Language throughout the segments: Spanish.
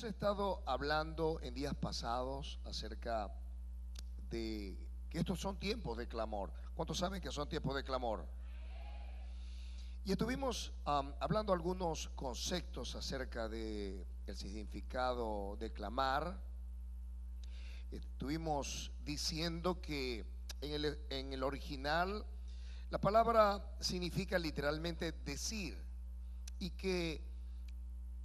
estado hablando en días pasados acerca de que estos son tiempos de clamor. ¿Cuántos saben que son tiempos de clamor? Y estuvimos hablando algunos conceptos acerca de el significado de clamar. Estuvimos diciendo que en el original la palabra significa literalmente decir, y que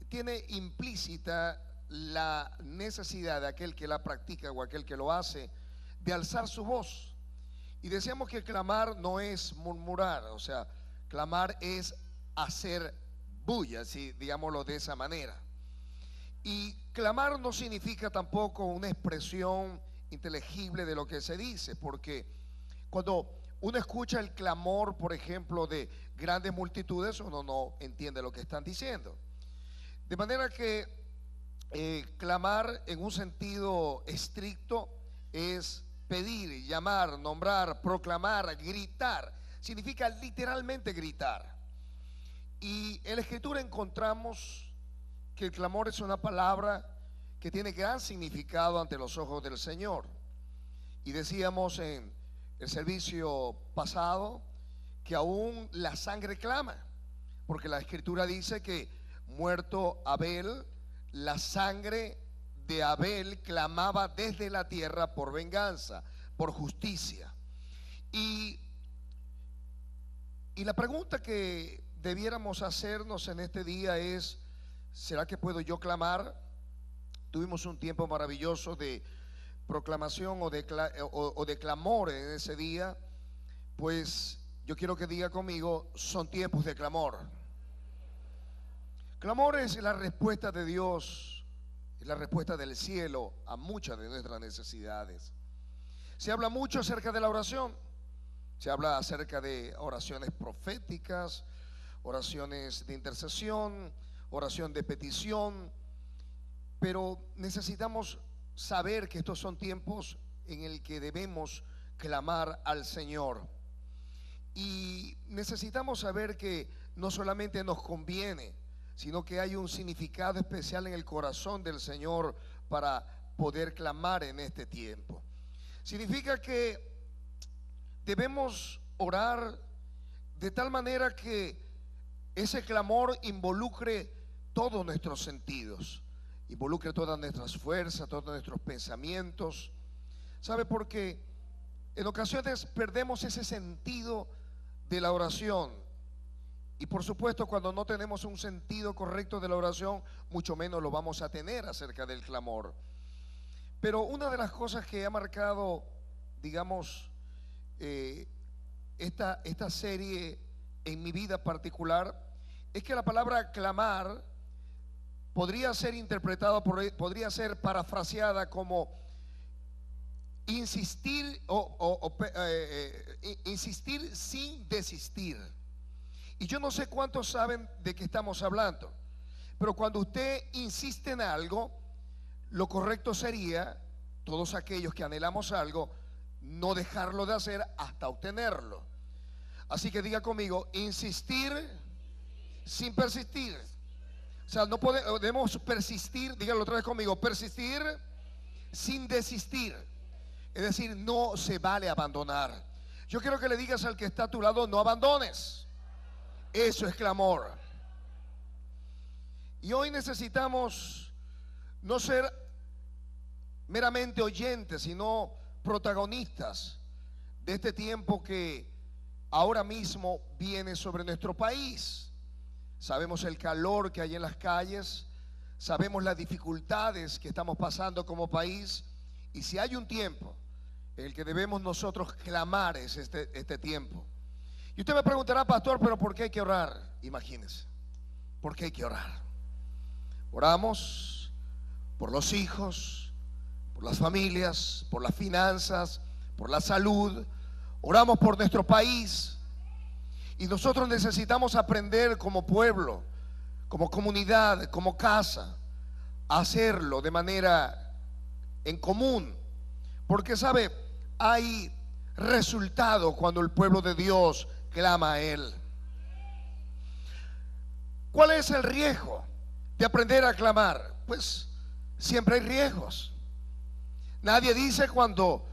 tiene implícita la necesidad de aquel que la practica o aquel que lo hace de alzar su voz. Y decíamos que clamar no es murmurar, o sea, clamar es hacer bulla, si digámoslo de esa manera. Y clamar no significa tampoco una expresión inteligible de lo que se dice, porque cuando uno escucha el clamor, por ejemplo, de grandes multitudes, uno no entiende lo que están diciendo. De manera que clamar en un sentido estricto es pedir, llamar, nombrar, proclamar, gritar. Significa literalmente gritar. Y en la Escritura encontramos que el clamor es una palabra que tiene gran significado ante los ojos del Señor. Y decíamos en el servicio pasado que aún la sangre clama, porque la Escritura dice que muerto Abel, la sangre de Abel clamaba desde la tierra por venganza, por justicia. Y la pregunta que debiéramos hacernos en este día es: ¿será que puedo yo clamar? Tuvimos un tiempo maravilloso de proclamación o de clamor en ese día. Pues yo quiero que diga conmigo: son tiempos de clamor. Clamor es la respuesta de Dios, es la respuesta del cielo a muchas de nuestras necesidades. Se habla mucho acerca de la oración. Se habla acerca de oraciones proféticas, oraciones de intercesión, oración de petición. Pero necesitamos saber que estos son tiempos en el que debemos clamar al Señor. Y necesitamos saber que no solamente nos conviene, sino que hay un significado especial en el corazón del Señor para poder clamar en este tiempo. Significa que debemos orar de tal manera que ese clamor involucre todos nuestros sentidos, involucre todas nuestras fuerzas, todos nuestros pensamientos. ¿Sabe? Porque en ocasiones perdemos ese sentido de la oración. Y por supuesto, cuando no tenemos un sentido correcto de la oración, mucho menos lo vamos a tener acerca del clamor. Pero una de las cosas que ha marcado, digamos, esta serie en mi vida particular, es que la palabra clamar podría ser interpretada, podría ser parafraseada como insistir insistir sin desistir. Y yo no sé cuántos saben de qué estamos hablando, pero cuando usted insiste en algo, lo correcto sería, todos aquellos que anhelamos algo, no dejarlo de hacer hasta obtenerlo. Así que diga conmigo: insistir sin persistir. O sea, no podemos persistir, dígalo otra vez conmigo: persistir sin desistir. Es decir, no se vale abandonar. Yo quiero que le digas al que está a tu lado: no abandones. Eso es clamor. Y hoy necesitamos no ser meramente oyentes, sino protagonistas de este tiempo que ahora mismo viene sobre nuestro país. Sabemos el calor que hay en las calles, sabemos las dificultades que estamos pasando como país, y si hay un tiempo en el que debemos nosotros clamar, es este tiempo. Y usted me preguntará: pastor, pero ¿por qué hay que orar? Imagínese, ¿por qué hay que orar? Oramos por los hijos, por las familias, por las finanzas, por la salud. Oramos por nuestro país. Y nosotros necesitamos aprender como pueblo, como comunidad, como casa, a hacerlo de manera en común. Porque sabe, hay resultado cuando el pueblo de Dios clama a Él. ¿Cuál es el riesgo de aprender a clamar? Pues siempre hay riesgos. Nadie dice cuando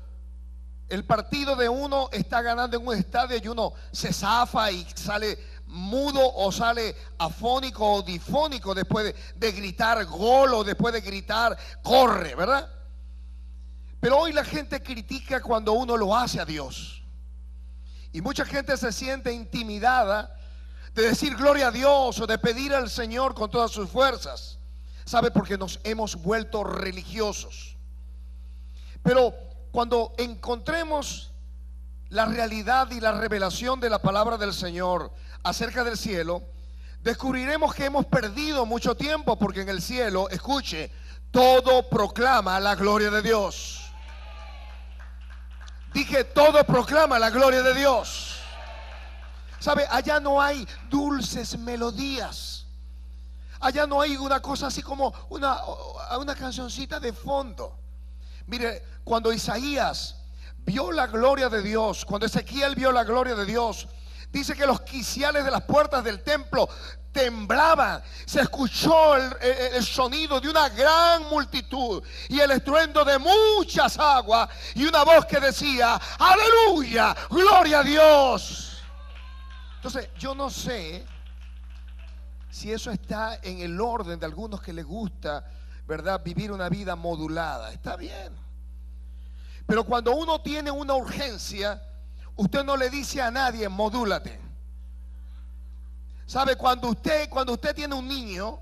el partido de uno está ganando en un estadio y uno se zafa y sale mudo o sale afónico o difónico después de gritar gol o después de gritar corre, ¿verdad? Pero hoy la gente critica cuando uno lo hace a Dios. Y mucha gente se siente intimidada de decir gloria a Dios o de pedir al Señor con todas sus fuerzas. ¿Sabe? Porque nos hemos vuelto religiosos. Pero cuando encontremos la realidad y la revelación de la palabra del Señor acerca del cielo, descubriremos que hemos perdido mucho tiempo, porque en el cielo, escuche, todo proclama la gloria de Dios. Dije, todo proclama la gloria de Dios. ¿Sabe? Allá no hay dulces melodías. Allá no hay una cosa así como una cancioncita de fondo. Mire, cuando Isaías vio la gloria de Dios, cuando Ezequiel vio la gloria de Dios, dice que los quiciales de las puertas del templo temblaban. Se escuchó el sonido de una gran multitud y el estruendo de muchas aguas y una voz que decía: aleluya, gloria a Dios. Entonces yo no sé si eso está en el orden de algunos que les gusta, ¿verdad?, vivir una vida modulada. Está bien, pero cuando uno tiene una urgencia, usted no le dice a nadie modúlate. ¿Sabe? Cuando usted tiene un niño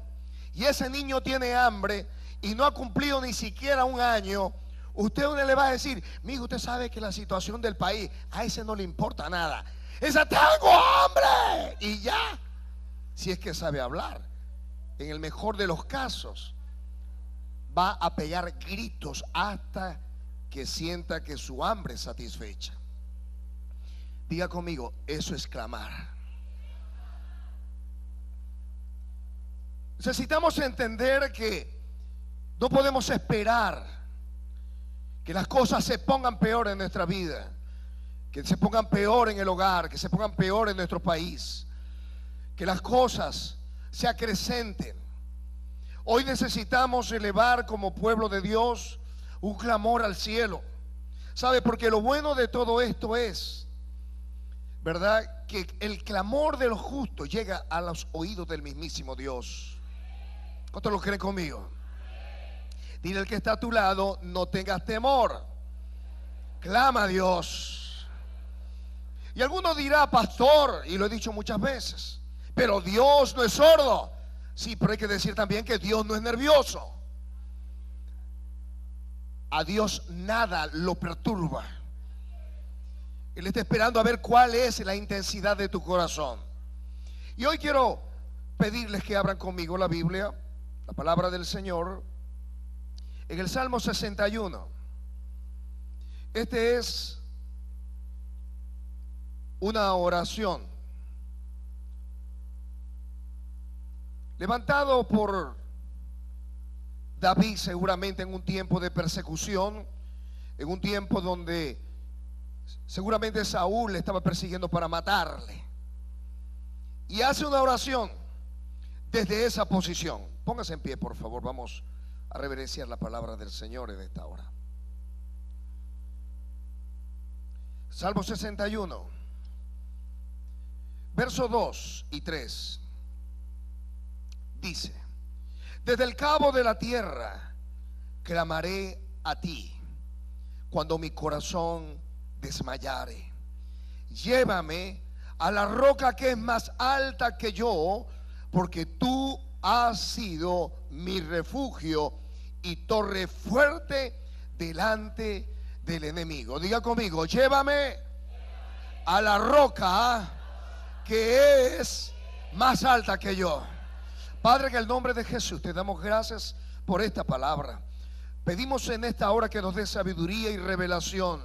y ese niño tiene hambre y no ha cumplido ni siquiera un año, usted no le va a decir: mijo, usted sabe que la situación del país a ese no le importa nada. Ese, tengo hambre, y ya. Si es que sabe hablar. En el mejor de los casos va a pegar gritos hasta que sienta que su hambre es satisfecha. Diga conmigo, eso es clamar. Necesitamos entender que no podemos esperar que las cosas se pongan peor en nuestra vida, que se pongan peor en el hogar, que se pongan peor en nuestro país, que las cosas se acrecenten. Hoy necesitamos elevar como pueblo de Dios un clamor al cielo. ¿Sabe? Porque lo bueno de todo esto es, ¿verdad?, que el clamor de los justos llega a los oídos del mismísimo Dios. ¿Cuántos lo creen conmigo? Dile al que está a tu lado: no tengas temor, clama a Dios. Y alguno dirá: pastor, y lo he dicho muchas veces, pero Dios no es sordo. Sí, pero hay que decir también que Dios no es nervioso. A Dios nada lo perturba. Él está esperando a ver cuál es la intensidad de tu corazón. Y hoy quiero pedirles que abran conmigo la Biblia, la palabra del Señor, en el Salmo 61. Este es una oración levantado por David, seguramente en un tiempo de persecución, en un tiempo donde seguramente Saúl le estaba persiguiendo para matarle, y hace una oración desde esa posición. Póngase en pie, por favor. Vamos a reverenciar la palabra del Señor en esta hora. Salmo 61, versos 2 y 3. Dice: desde el cabo de la tierra clamaré a ti cuando mi corazón desmayare. Llévame a la roca que es más alta que yo, porque tú has sido mi refugio y torre fuerte delante del enemigo. Diga conmigo: llévame a la roca que es más alta que yo. Padre, en el nombre de Jesús te damos gracias por esta palabra. Pedimos en esta hora que nos dé sabiduría y revelación,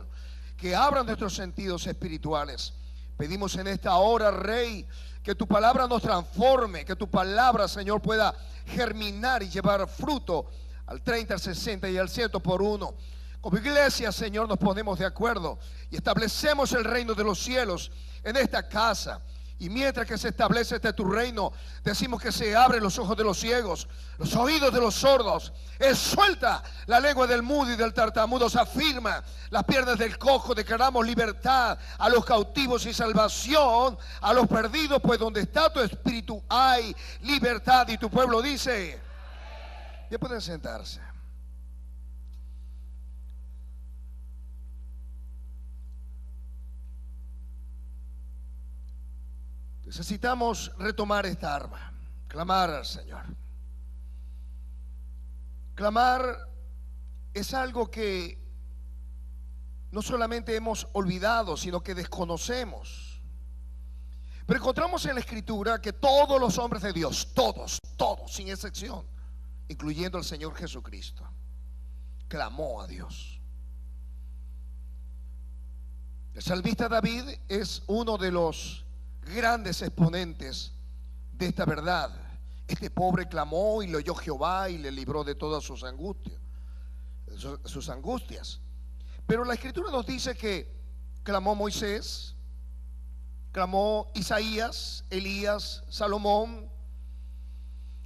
que abran nuestros sentidos espirituales. Pedimos en esta hora, Rey, que tu palabra nos transforme, que tu palabra, Señor, pueda germinar y llevar fruto al 30, al 60 y al 100 por uno. Como iglesia, Señor, nos ponemos de acuerdo y establecemos el reino de los cielos en esta casa. Y mientras que se establece tu reino, decimos que se abren los ojos de los ciegos, los oídos de los sordos. Él suelta la lengua del mudo y del tartamudo, se afirma las piernas del cojo. Declaramos libertad a los cautivos y salvación a los perdidos, pues donde está tu espíritu hay libertad. Y tu pueblo dice, ya pueden sentarse. Necesitamos retomar esta arma, clamar al Señor. Clamar es algo que no solamente hemos olvidado, sino que desconocemos. Pero encontramos en la Escritura que todos los hombres de Dios, todos, sin excepción, incluyendo al Señor Jesucristo, clamó a Dios. El salmista David es uno de los grandes exponentes de esta verdad. Este pobre clamó y lo oyó Jehová y le libró de todas sus angustias. Pero la Escritura nos dice que clamó Moisés, clamó Isaías, Elías, Salomón,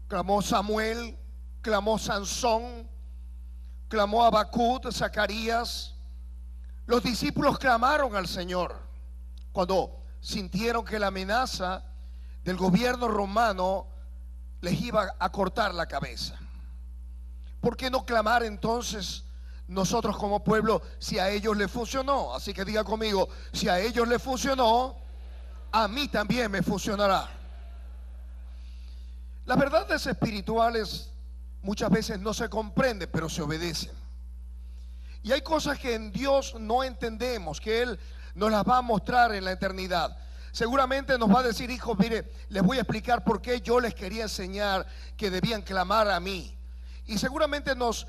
clamó Samuel, clamó Sansón, clamó Habacuc, Zacarías. Los discípulos clamaron al Señor cuando sintieron que la amenaza del gobierno romano les iba a cortar la cabeza. ¿Por qué no clamar entonces nosotros como pueblo si a ellos les funcionó? Así que diga conmigo, si a ellos les funcionó, a mí también me funcionará. Las verdades espirituales muchas veces no se comprenden, pero se obedecen. Y hay cosas que en Dios no entendemos, que Él nos las va a mostrar en la eternidad. Seguramente nos va a decir, hijos, mire, les voy a explicar por qué yo les quería enseñar que debían clamar a mí. Y seguramente nos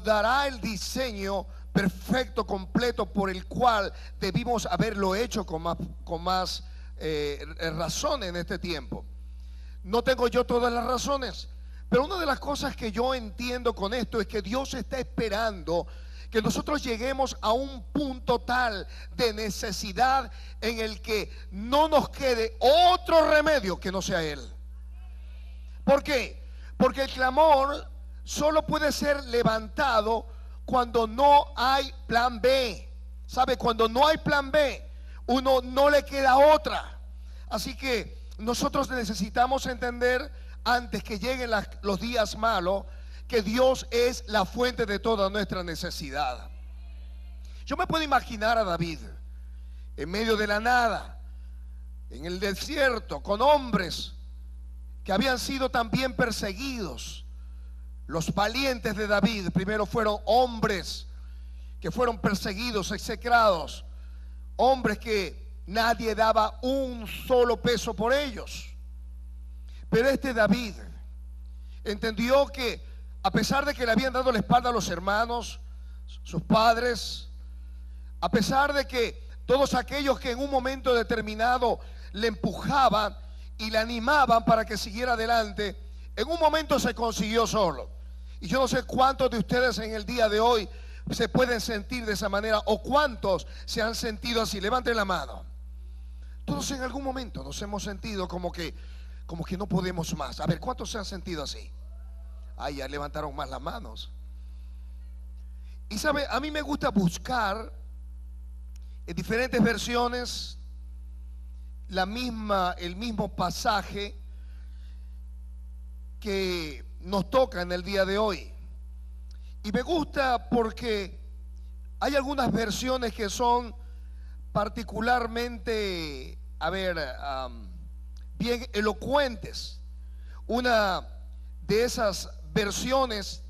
dará el diseño perfecto, completo, por el cual debimos haberlo hecho con más razón en este tiempo. No tengo yo todas las razones, pero una de las cosas que yo entiendo con esto es que Dios está esperando que nosotros lleguemos a un punto tal de necesidad en el que no nos quede otro remedio que no sea Él. ¿Por qué? Porque el clamor solo puede ser levantado cuando no hay plan B. ¿Sabe? Cuando no hay plan B, uno no le queda otra. Así que nosotros necesitamos entender, antes que lleguen los días malos, que Dios es la fuente de toda nuestra necesidad. Yo me puedo imaginar a David en medio de la nada, en el desierto, con hombres que habían sido también perseguidos. Los valientes de David primero fueron hombres que fueron perseguidos, execrados, hombres que nadie daba un solo peso por ellos. Pero este David entendió que a pesar de que le habían dado la espalda a los hermanos, sus padres, a pesar de que todos aquellos que en un momento determinado le empujaban y le animaban para que siguiera adelante, en un momento se consiguió solo. Y yo no sé cuántos de ustedes en el día de hoy se pueden sentir de esa manera, o cuántos se han sentido así. Levanten la mano. Todos en algún momento nos hemos sentido como que no podemos más. A ver, ¿cuántos se han sentido así? Ay, ya levantaron más las manos. Y sabe, a mí me gusta buscar en diferentes versiones el mismo pasaje que nos toca en el día de hoy. Y me gusta porque hay algunas versiones que son particularmente, bien elocuentes. Una de esas versiones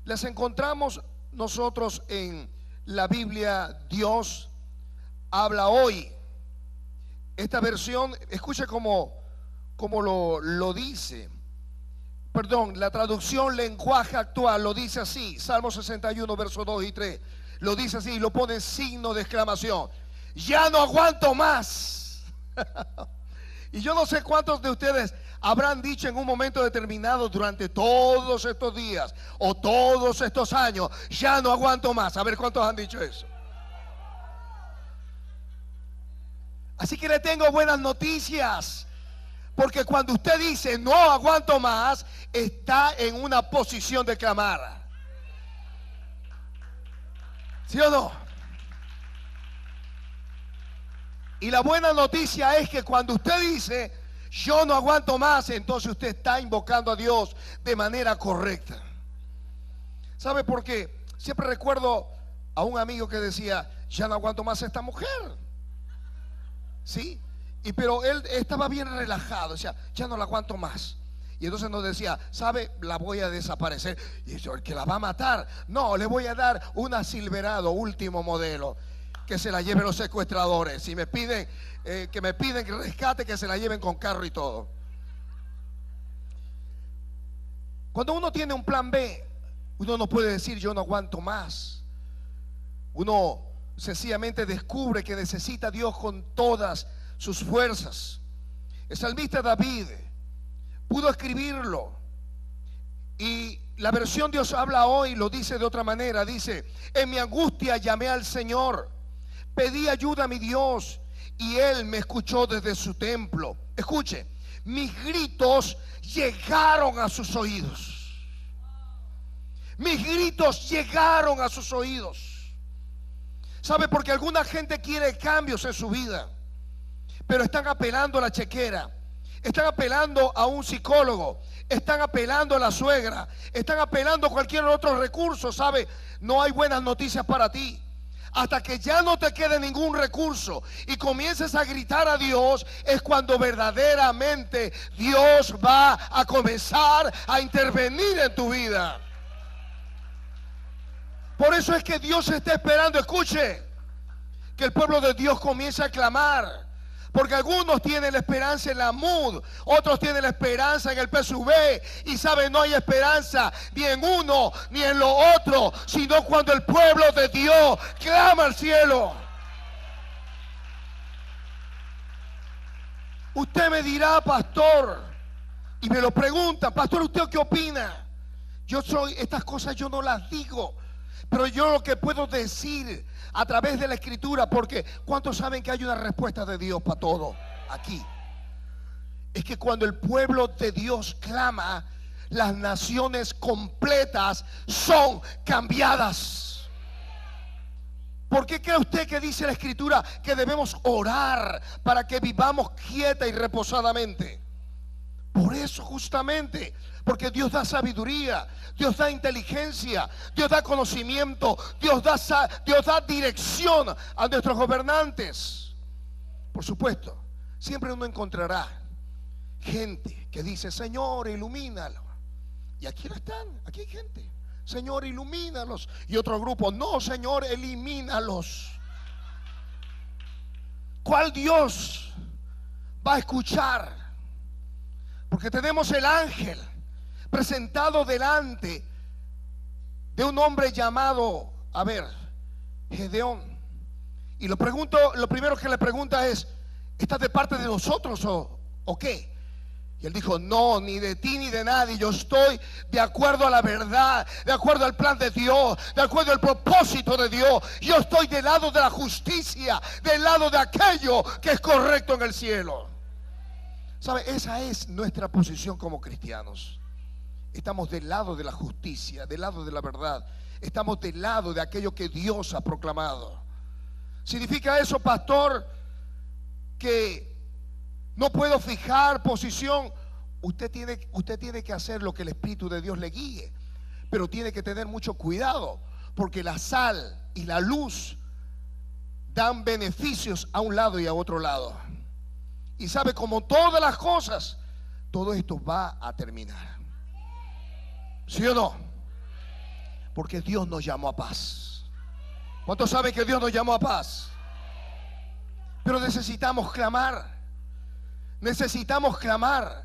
las encontramos nosotros en la Biblia Dios Habla Hoy. Esta versión, escuche cómo lo dice. Perdón, la traducción Lenguaje Actual lo dice así. Salmo 61, versos 2 y 3. Lo dice así y lo pone en signo de exclamación. Ya no aguanto más. Y yo no sé cuántos de ustedes habrán dicho en un momento determinado durante todos estos días o todos estos años, ya no aguanto más. A ver cuántos han dicho eso. Así que le tengo buenas noticias. Porque cuando usted dice no aguanto más, está en una posición de clamar. ¿Sí o no? Y la buena noticia es que cuando usted dice yo no aguanto más, entonces usted está invocando a Dios de manera correcta. ¿Sabe por qué? Siempre recuerdo a un amigo que decía, ya no aguanto más a esta mujer. ¿Sí? Pero él estaba bien relajado, decía, ya no la aguanto más. Y entonces nos decía, ¿sabe? La voy a desaparecer. Y yo, el que la va a matar, no, le voy a dar una Silverado último modelo, que se la lleven los secuestradores. Si me piden, que me piden que rescate, que se la lleven con carro y todo. Cuando uno tiene un plan B, uno no puede decir yo no aguanto más. Uno sencillamente descubre que necesita a Dios con todas sus fuerzas. El salmista David pudo escribirlo, y la versión Dios habla hoy lo dice de otra manera. Dice, en mi angustia llamé al Señor, pedí ayuda a mi Dios, y Él me escuchó desde su templo. Escuche, mis gritos llegaron a sus oídos. Mis gritos llegaron a sus oídos. ¿Sabe? Porque alguna gente quiere cambios en su vida, pero están apelando a la chequera, están apelando a un psicólogo, están apelando a la suegra, están apelando a cualquier otro recurso. ¿Sabe? No hay buenas noticias para ti. Hasta que ya no te quede ningún recurso y comiences a gritar a Dios, es cuando verdaderamente Dios va a comenzar a intervenir en tu vida. Por eso es que Dios está esperando, escuche, que el pueblo de Dios comience a clamar. Porque algunos tienen la esperanza en la MUD, otros tienen la esperanza en el PSV, y saben, no hay esperanza ni en uno ni en lo otro, sino cuando el pueblo de Dios clama al cielo. Usted me dirá, pastor, y me lo preguntan, pastor, ¿usted qué opina? Estas cosas yo no las digo, pero yo lo que puedo decir a través de la escritura, porque ¿cuántos saben que hay una respuesta de Dios para todo aquí? Es que cuando el pueblo de Dios clama, las naciones completas son cambiadas. ¿Por qué cree usted que dice la escritura que debemos orar para que vivamos quieta y reposadamente? Por eso justamente, porque Dios da sabiduría, Dios da inteligencia, Dios da conocimiento, Dios da dirección a nuestros gobernantes. Por supuesto, siempre uno encontrará gente que dice, Señor, ilumínalo. Y aquí no están, aquí hay gente, Señor, ilumínalos. Y otro grupo, no, Señor, elimínalos. ¿Cuál Dios va a escuchar? Porque tenemos el ángel presentado delante de un hombre llamado, Gedeón. Y lo primero que le pregunta es, ¿estás de parte de nosotros o qué? Y él dijo, no, ni de ti ni de nadie. Yo estoy de acuerdo a la verdad, de acuerdo al plan de Dios, de acuerdo al propósito de Dios. Yo estoy del lado de la justicia, del lado de aquello que es correcto en el cielo. ¿Sabe? Esa es nuestra posición como cristianos. Estamos del lado de la justicia, del lado de la verdad. Estamos del lado de aquello que Dios ha proclamado. ¿Significa eso, pastor, que no puedo fijar posición? Usted tiene que hacer lo que el Espíritu de Dios le guíe, pero tiene que tener mucho cuidado, porque la sal y la luz dan beneficios a un lado y a otro lado. Y sabe, como todas las cosas, todo esto va a terminar. ¿Sí o no? Porque Dios nos llamó a paz. ¿Cuántos saben que Dios nos llamó a paz? Pero necesitamos clamar. Necesitamos clamar.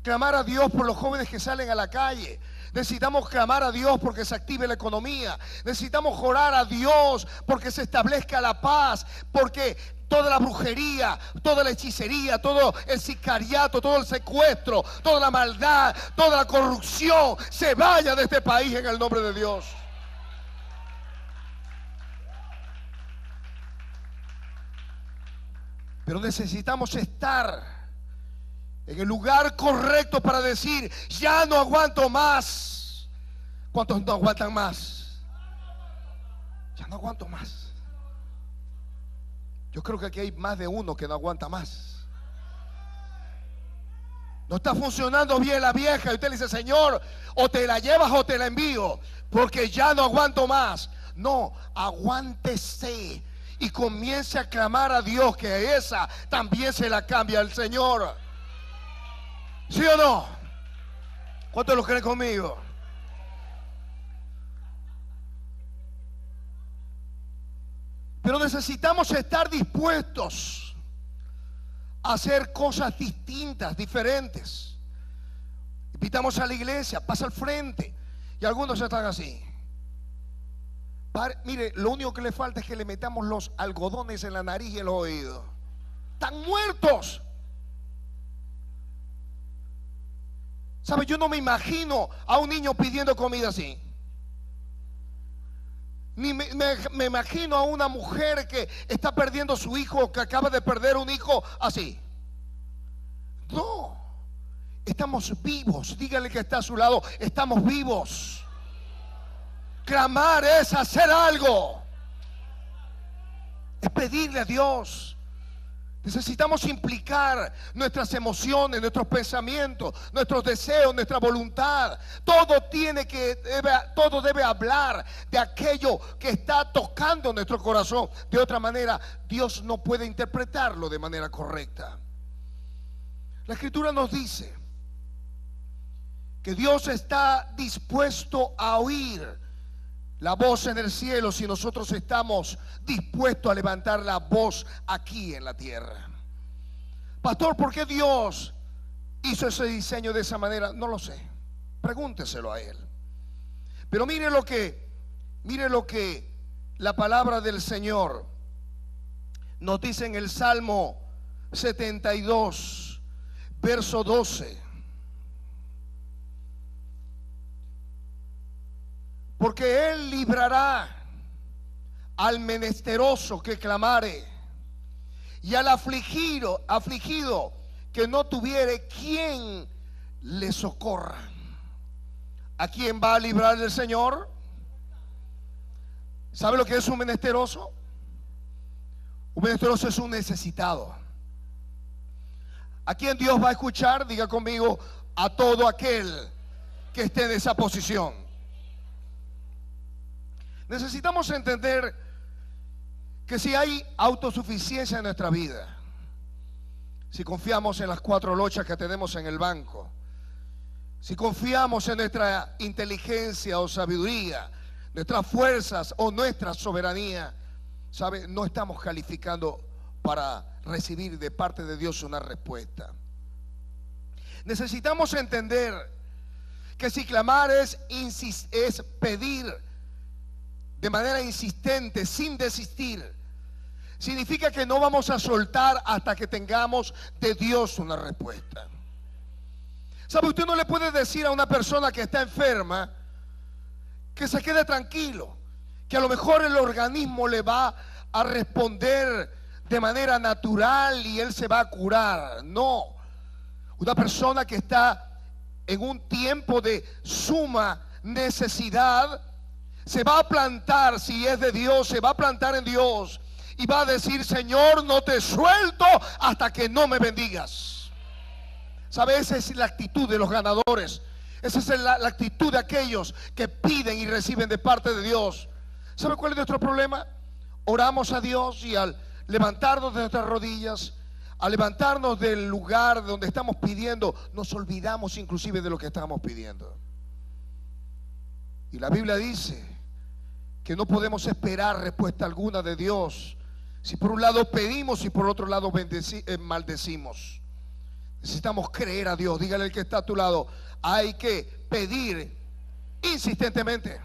Clamar a Dios por los jóvenes que salen a la calle. Necesitamos clamar a Dios porque se active la economía. Necesitamos orar a Dios porque se establezca la paz. Porque toda la brujería, toda la hechicería, todo el sicariato, todo el secuestro, toda la maldad, toda la corrupción se vaya de este país en el nombre de Dios. Pero necesitamos estar en el lugar correcto para decir: ya no aguanto más. ¿Cuántos no aguantan más? Ya no aguanto más. Yo creo que aquí hay más de uno que no aguanta más. No está funcionando bien la vieja y usted le dice: Señor, o te la llevas o te la envío, porque ya no aguanto más. No, aguántese y comience a clamar a Dios que esa también se la cambia al Señor. ¿Sí o no? ¿Cuántos lo creen conmigo? Pero necesitamos estar dispuestos a hacer cosas distintas, diferentes. Invitamos a la iglesia, pasa al frente, y algunos están así. Mire, lo único que le falta es que le metamos los algodones en la nariz y en los oídos. Están muertos. ¿Sabe? Yo no me imagino a un niño pidiendo comida así. Ni me imagino a una mujer que está perdiendo su hijo, que acaba de perder un hijo así. No. Estamos vivos. Dígale que está a su lado: estamos vivos. Clamar es hacer algo. Es pedirle a Dios. Necesitamos implicar nuestras emociones, nuestros pensamientos, nuestros deseos, nuestra voluntad. Todo debe hablar de aquello que está tocando nuestro corazón. De otra manera, Dios no puede interpretarlo de manera correcta. La Escritura nos dice que Dios está dispuesto a oír la voz en el cielo si nosotros estamos dispuestos a levantar la voz aquí en la tierra. Pastor, ¿por qué Dios hizo ese diseño de esa manera? No lo sé. Pregúnteselo a Él. Pero mire lo que la palabra del Señor nos dice en el Salmo 72, verso 12. Porque Él librará al menesteroso que clamare, y al afligido que no tuviere quien le socorra. ¿A quién va a librar el Señor? ¿Sabe lo que es un menesteroso? Un menesteroso es un necesitado. ¿A quién Dios va a escuchar? Diga conmigo: a todo aquel que esté en esa posición. Necesitamos entender que si hay autosuficiencia en nuestra vida, si confiamos en las 4 lochas que tenemos en el banco, si confiamos en nuestra inteligencia o sabiduría, nuestras fuerzas o nuestra soberanía, ¿sabe? No estamos calificando para recibir de parte de Dios una respuesta. Necesitamos entender que si clamar es pedir de manera insistente, sin desistir, significa que no vamos a soltar hasta que tengamos de Dios una respuesta. ¿Sabe? Usted no le puede decir a una persona que está enferma que se quede tranquilo, que a lo mejor el organismo le va a responder de manera natural y él se va a curar. No. Una persona que está en un tiempo de suma necesidad se va a plantar, si es de Dios, se va a plantar en Dios y va a decir: Señor, no te suelto hasta que no me bendigas. ¿Sabe? Esa es la actitud de los ganadores. Esa es la actitud de aquellos que piden y reciben de parte de Dios. ¿Sabe cuál es nuestro problema? Oramos a Dios y al levantarnos de nuestras rodillas, al levantarnos del lugar donde estamos pidiendo, nos olvidamos inclusive de lo que estamos pidiendo. Y la Biblia dice que no podemos esperar respuesta alguna de Dios si por un lado pedimos y por otro lado maldecimos. Necesitamos creer a Dios. Dígale al que está a tu lado: hay que pedir insistentemente.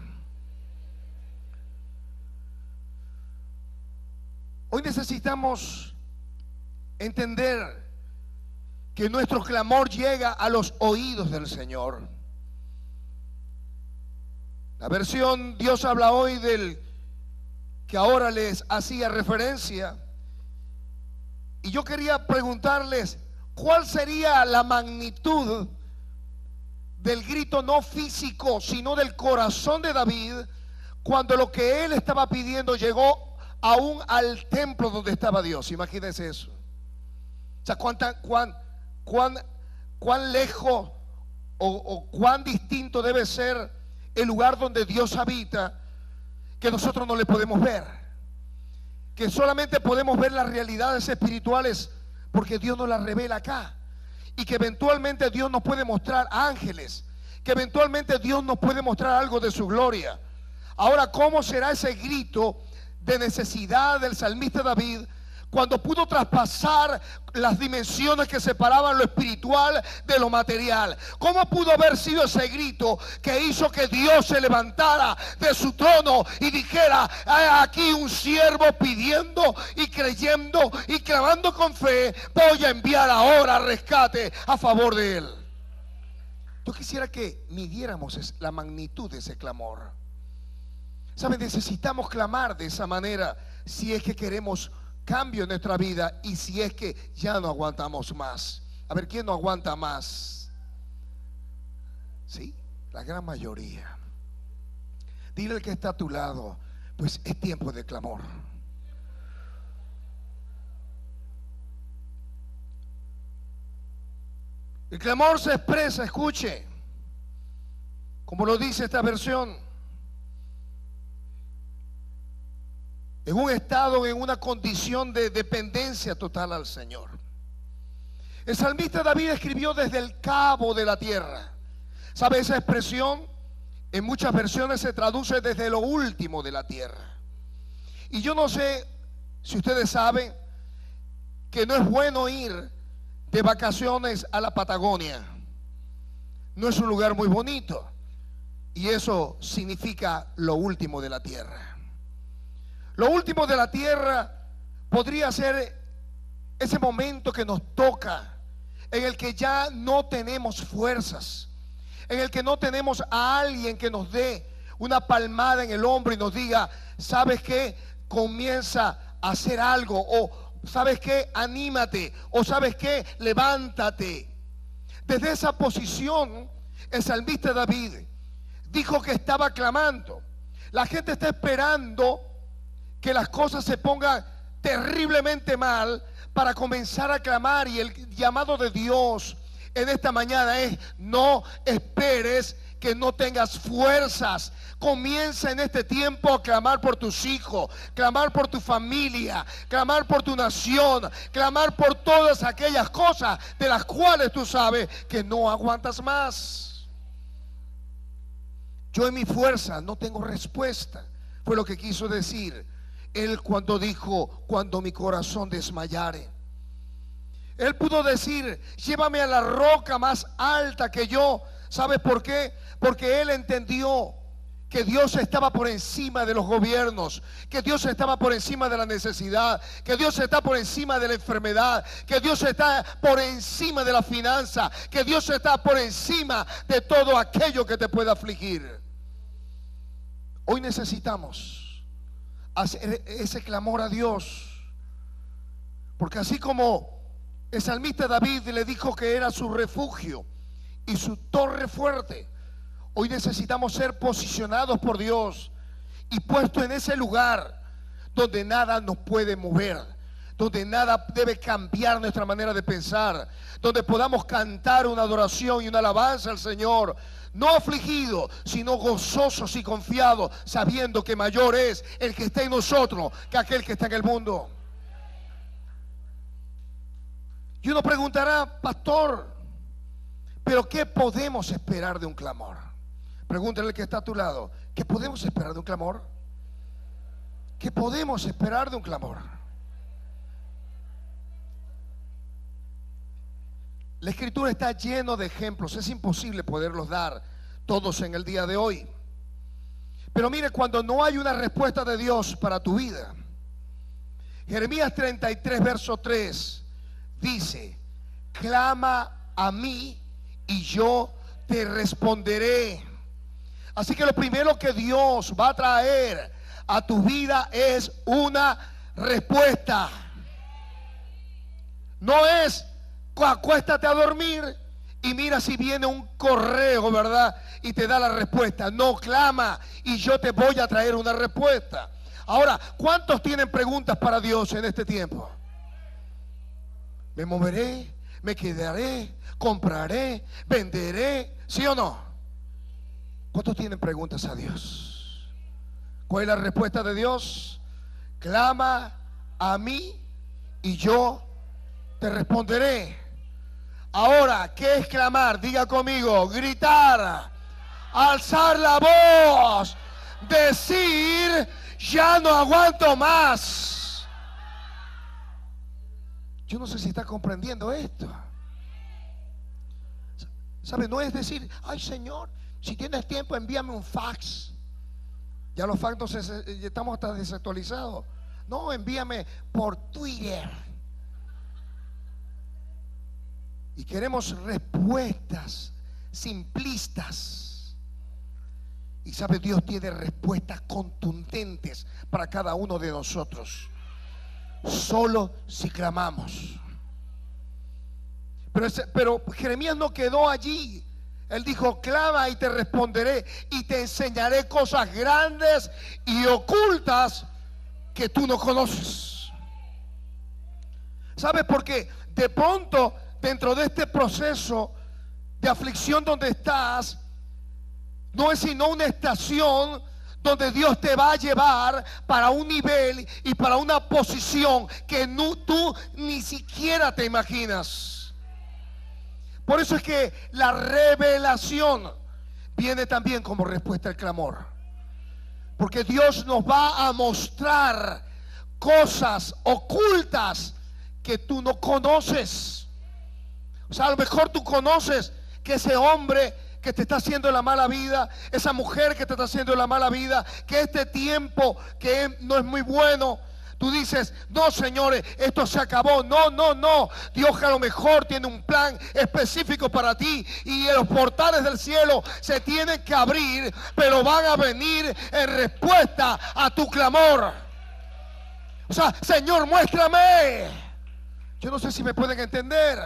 Hoy necesitamos entender que nuestro clamor llega a los oídos del Señor. La versión Dios habla hoy del que ahora les hacía referencia Y yo quería preguntarles, ¿cuál sería la magnitud del grito no físico, sino del corazón de David, cuando lo que él estaba pidiendo llegó aún al templo donde estaba Dios? Imagínense eso. O sea, cuán lejos o cuán distinto debe ser el lugar donde Dios habita, que nosotros no le podemos ver, que solamente podemos ver las realidades espirituales porque Dios nos las revela acá, y que eventualmente Dios nos puede mostrar ángeles, que eventualmente Dios nos puede mostrar algo de su gloria. Ahora, ¿cómo será ese grito de necesidad del salmista David cuando pudo traspasar las dimensiones que separaban lo espiritual de lo material? ¿Cómo pudo haber sido ese grito que hizo que Dios se levantara de su trono y dijera: hay aquí un siervo pidiendo y creyendo y clamando con fe, voy a enviar ahora rescate a favor de él? Yo quisiera que midiéramos la magnitud de ese clamor. ¿Saben? Necesitamos clamar de esa manera si es que queremos cambio en nuestra vida y si es que ya no aguantamos más. A ver, ¿quién no aguanta más? Sí, la gran mayoría. Dile al que está a tu lado, pues es tiempo de clamor. El clamor se expresa, escuche, como lo dice esta versión, en un estado, en una condición de dependencia total al Señor. El salmista David escribió desde el cabo de la tierra. ¿Sabe? Esa expresión en muchas versiones se traduce desde lo último de la tierra. Y yo no sé si ustedes saben que no es bueno ir de vacaciones a la Patagonia. No es un lugar muy bonito, y eso significa lo último de la tierra. Lo último de la tierra podría ser ese momento que nos toca, en el que ya no tenemos fuerzas, en el que no tenemos a alguien que nos dé una palmada en el hombro y nos diga: ¿sabes qué? Comienza a hacer algo, o ¿sabes qué? Anímate, o ¿sabes qué? Levántate. Desde esa posición, el salmista David dijo que estaba clamando. La gente está esperando que las cosas se pongan terriblemente mal para comenzar a clamar, y el llamado de Dios en esta mañana es: no esperes que no tengas fuerzas. Comienza en este tiempo a clamar por tus hijos, clamar por tu familia, clamar por tu nación, clamar por todas aquellas cosas de las cuales tú sabes que no aguantas más. Yo en mi fuerza no tengo respuesta, fue lo que quiso decir él cuando dijo: cuando mi corazón desmayare. Él pudo decir: llévame a la roca más alta que yo. ¿Sabes por qué? Porque él entendió que Dios estaba por encima de los gobiernos, que Dios estaba por encima de la necesidad, que Dios está por encima de la enfermedad, que Dios está por encima de la finanza, que Dios está por encima de todo aquello que te pueda afligir. Hoy necesitamos hacer ese clamor a Dios, porque así como el salmista David le dijo que era su refugio y su torre fuerte, hoy necesitamos ser posicionados por Dios y puestos en ese lugar donde nada nos puede mover, donde nada debe cambiar nuestra manera de pensar, donde podamos cantar una adoración y una alabanza al Señor, no afligidos, sino gozosos y confiados, sabiendo que mayor es el que está en nosotros que aquel que está en el mundo. Y uno preguntará: pastor, ¿pero qué podemos esperar de un clamor? Pregúntale al que está a tu lado: ¿qué podemos esperar de un clamor? ¿Qué podemos esperar de un clamor? La escritura está lleno de ejemplos. Es imposible poderlos dar todos en el día de hoy. Pero mire, cuando no hay una respuesta de Dios para tu vida, Jeremías 33 verso 3 dice: clama a mí y yo te responderé. Así que lo primero que Dios va a traer a tu vida es una respuesta. No es acuéstate a dormir y mira si viene un correo, ¿verdad? Y te da la respuesta. No, clama y yo te voy a traer una respuesta. Ahora, ¿cuántos tienen preguntas para Dios en este tiempo? ¿Me moveré? ¿Me quedaré? ¿Compraré? ¿Venderé? ¿Sí o no? ¿Cuántos tienen preguntas a Dios? ¿Cuál es la respuesta de Dios? Clama a mí y yo te responderé. Ahora, ¿qué es clamar? Diga conmigo, gritar, alzar la voz, decir, ya no aguanto más. Yo no sé si está comprendiendo esto. ¿Sabe? No es decir, ay Señor, si tienes tiempo envíame un fax. Ya los fax estamos hasta desactualizados. No, envíame por Twitter. Y queremos respuestas simplistas. Y sabe, Dios tiene respuestas contundentes para cada uno de nosotros. Solo si clamamos. Pero Jeremías no quedó allí. Él dijo, clama y te responderé y te enseñaré cosas grandes y ocultas que tú no conoces. ¿Sabes por qué? De pronto, dentro de este proceso de aflicción donde estás, no es sino una estación donde Dios te va a llevar para un nivel y para una posición que tú ni siquiera te imaginas. Por eso es que la revelación viene también como respuesta al clamor. Porque Dios nos va a mostrar cosas ocultas que tú no conoces. O sea, a lo mejor tú conoces que ese hombre que te está haciendo la mala vida, esa mujer que te está haciendo la mala vida, que este tiempo que no es muy bueno, tú dices, no señores, esto se acabó. No. Dios a lo mejor tiene un plan específico para ti y los portales del cielo se tienen que abrir, pero van a venir en respuesta a tu clamor. O sea, Señor, muéstrame. Yo no sé si me pueden entender.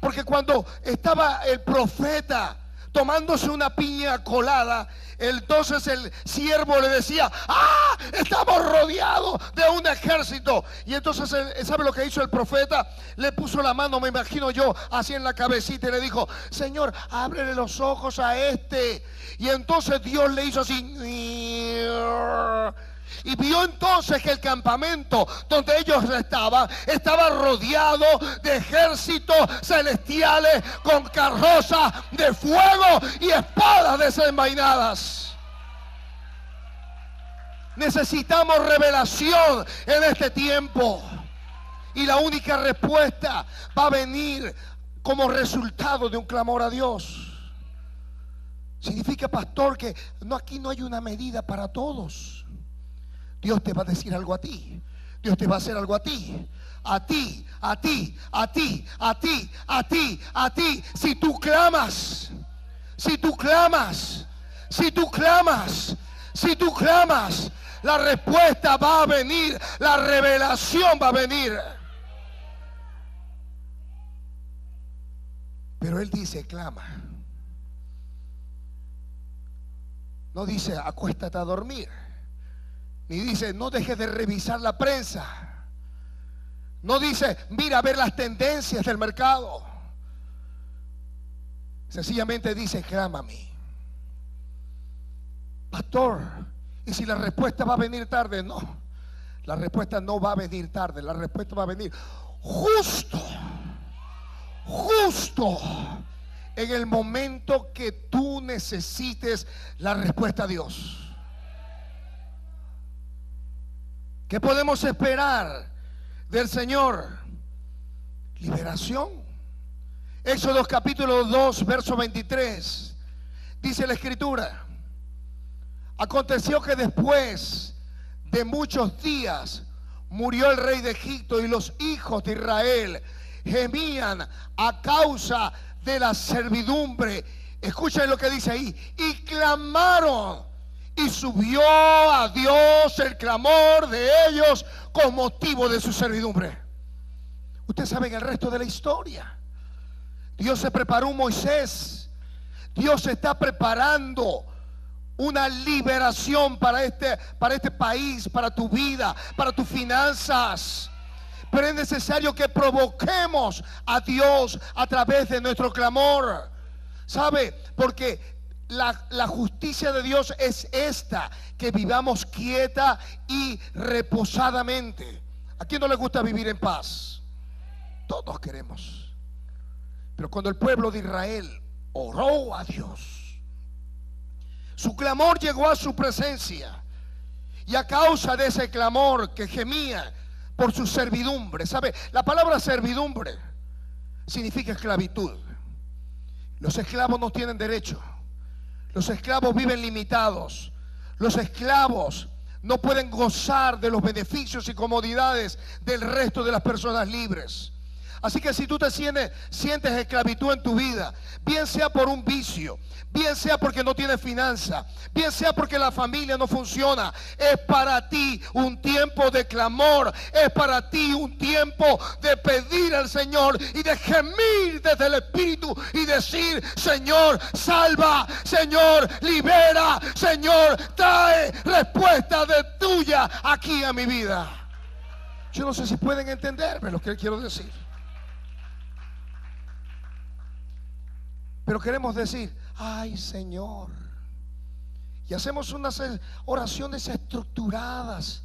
Porque cuando estaba el profeta tomándose una piña colada, entonces el siervo le decía, estamos rodeados de un ejército. Y entonces, ¿sabe lo que hizo el profeta? Le puso la mano, me imagino yo, así en la cabecita y le dijo, Señor, ábrele los ojos a este. Y entonces Dios le hizo así. Y vio entonces que el campamento donde ellos estaban estaba rodeado de ejércitos celestiales con carrozas de fuego y espadas desenvainadas. Necesitamos revelación en este tiempo. Y la única respuesta va a venir como resultado de un clamor a Dios. Significa, pastor, que aquí no hay una medida para todos. Dios te va a decir algo a ti. Dios te va a hacer algo a ti. A ti, a ti, a ti, a ti, a ti, a ti. Si tú clamas, si tú clamas, si tú clamas, si tú clamas, la respuesta va a venir, la revelación va a venir. Pero Él dice, clama. No dice, acuéstate a dormir. Ni dice, no dejes de revisar la prensa. No dice, mira a ver las tendencias del mercado. Sencillamente dice, clámame. Pastor, ¿y si la respuesta va a venir tarde? No, la respuesta no va a venir tarde. La respuesta va a venir justo en el momento que tú necesites la respuesta a Dios. ¿Qué podemos esperar del Señor? Liberación. Éxodo capítulo 2, verso 23. Dice la Escritura: aconteció que después de muchos días murió el rey de Egipto, y los hijos de Israel gemían a causa de la servidumbre. Escuchen lo que dice ahí. Y clamaron, y subió a Dios el clamor de ellos con motivo de su servidumbre. Ustedes saben el resto de la historia. Dios se preparó un Moisés. Dios está preparando una liberación para este país, para tu vida, para tus finanzas. Pero es necesario que provoquemos a Dios a través de nuestro clamor. ¿Sabe? Porque la justicia de Dios es esta: que vivamos quieta y reposadamente. ¿A quién no le gusta vivir en paz? Todos queremos. Pero cuando el pueblo de Israel oró a Dios, su clamor llegó a su presencia, y a causa de ese clamor que gemía por su servidumbre. ¿Sabe? La palabra servidumbre significa esclavitud. Los esclavos no tienen derecho. Los esclavos viven limitados. Los esclavos no pueden gozar de los beneficios y comodidades del resto de las personas libres. Así que si tú te sientes esclavitud en tu vida, bien sea por un vicio, bien sea porque no tienes finanza, bien sea porque la familia no funciona, es para ti un tiempo de clamor, es para ti un tiempo de pedir al Señor y de gemir desde el Espíritu y decir: Señor, salva, Señor, libera, Señor, trae respuesta de tuya aquí a mi vida. Yo no sé si pueden entenderme lo que quiero decir. Pero queremos decir: ay, Señor. Y hacemos unas oraciones estructuradas,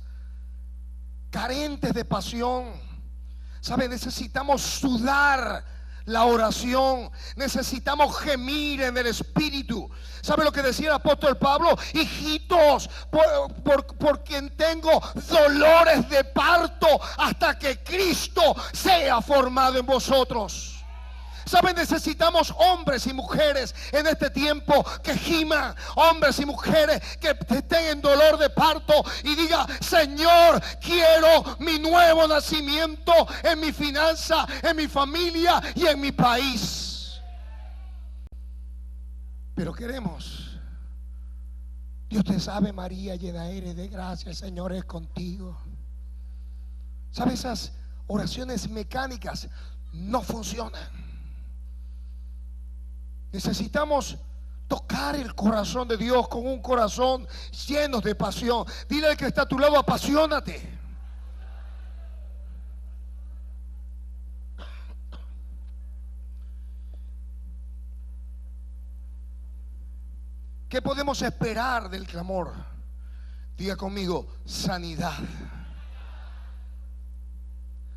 carentes de pasión. ¿Sabe? Necesitamos sudar la oración. Necesitamos gemir en el Espíritu. ¿Sabe lo que decía el apóstol Pablo? Hijitos, por quien tengo dolores de parto hasta que Cristo sea formado en vosotros. ¿Saben? Necesitamos hombres y mujeres en este tiempo que giman, hombres y mujeres que estén en dolor de parto y digan: Señor, quiero mi nuevo nacimiento en mi finanza, en mi familia y en mi país. Pero queremos: Dios te salve María, llena eres de gracia, el Señor es contigo. ¿Sabes? Esas oraciones mecánicas no funcionan. Necesitamos tocar el corazón de Dios con un corazón lleno de pasión. Dile al que está a tu lado: apasionate. ¿Qué podemos esperar del clamor? Diga conmigo: sanidad.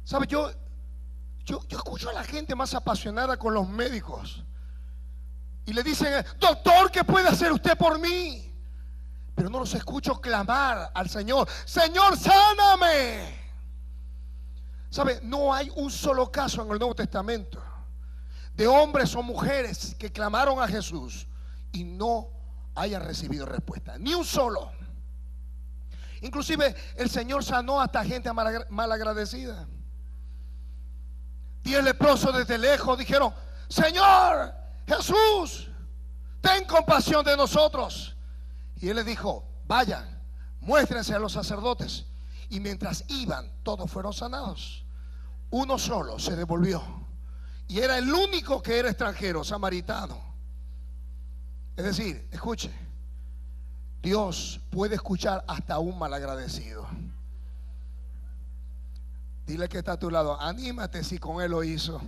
¿Sabe? Yo escucho a la gente más apasionada con los médicos. Y le dicen: doctor, ¿qué puede hacer usted por mí? Pero no los escucho clamar al Señor: Señor, sáname. ¿Sabe? No hay un solo caso en el Nuevo Testamento de hombres o mujeres que clamaron a Jesús y no hayan recibido respuesta. Ni un solo. Inclusive el Señor sanó hasta gente malagradecida. 10 leprosos desde lejos dijeron: Señor Jesús, ten compasión de nosotros. Y él les dijo: vayan, muéstrense a los sacerdotes. Y mientras iban, todos fueron sanados. Uno solo se devolvió, y era el único que era extranjero, samaritano. Es decir, escuche, Dios puede escuchar hasta un malagradecido. Dile que está a tu lado: anímate si con él lo hizo.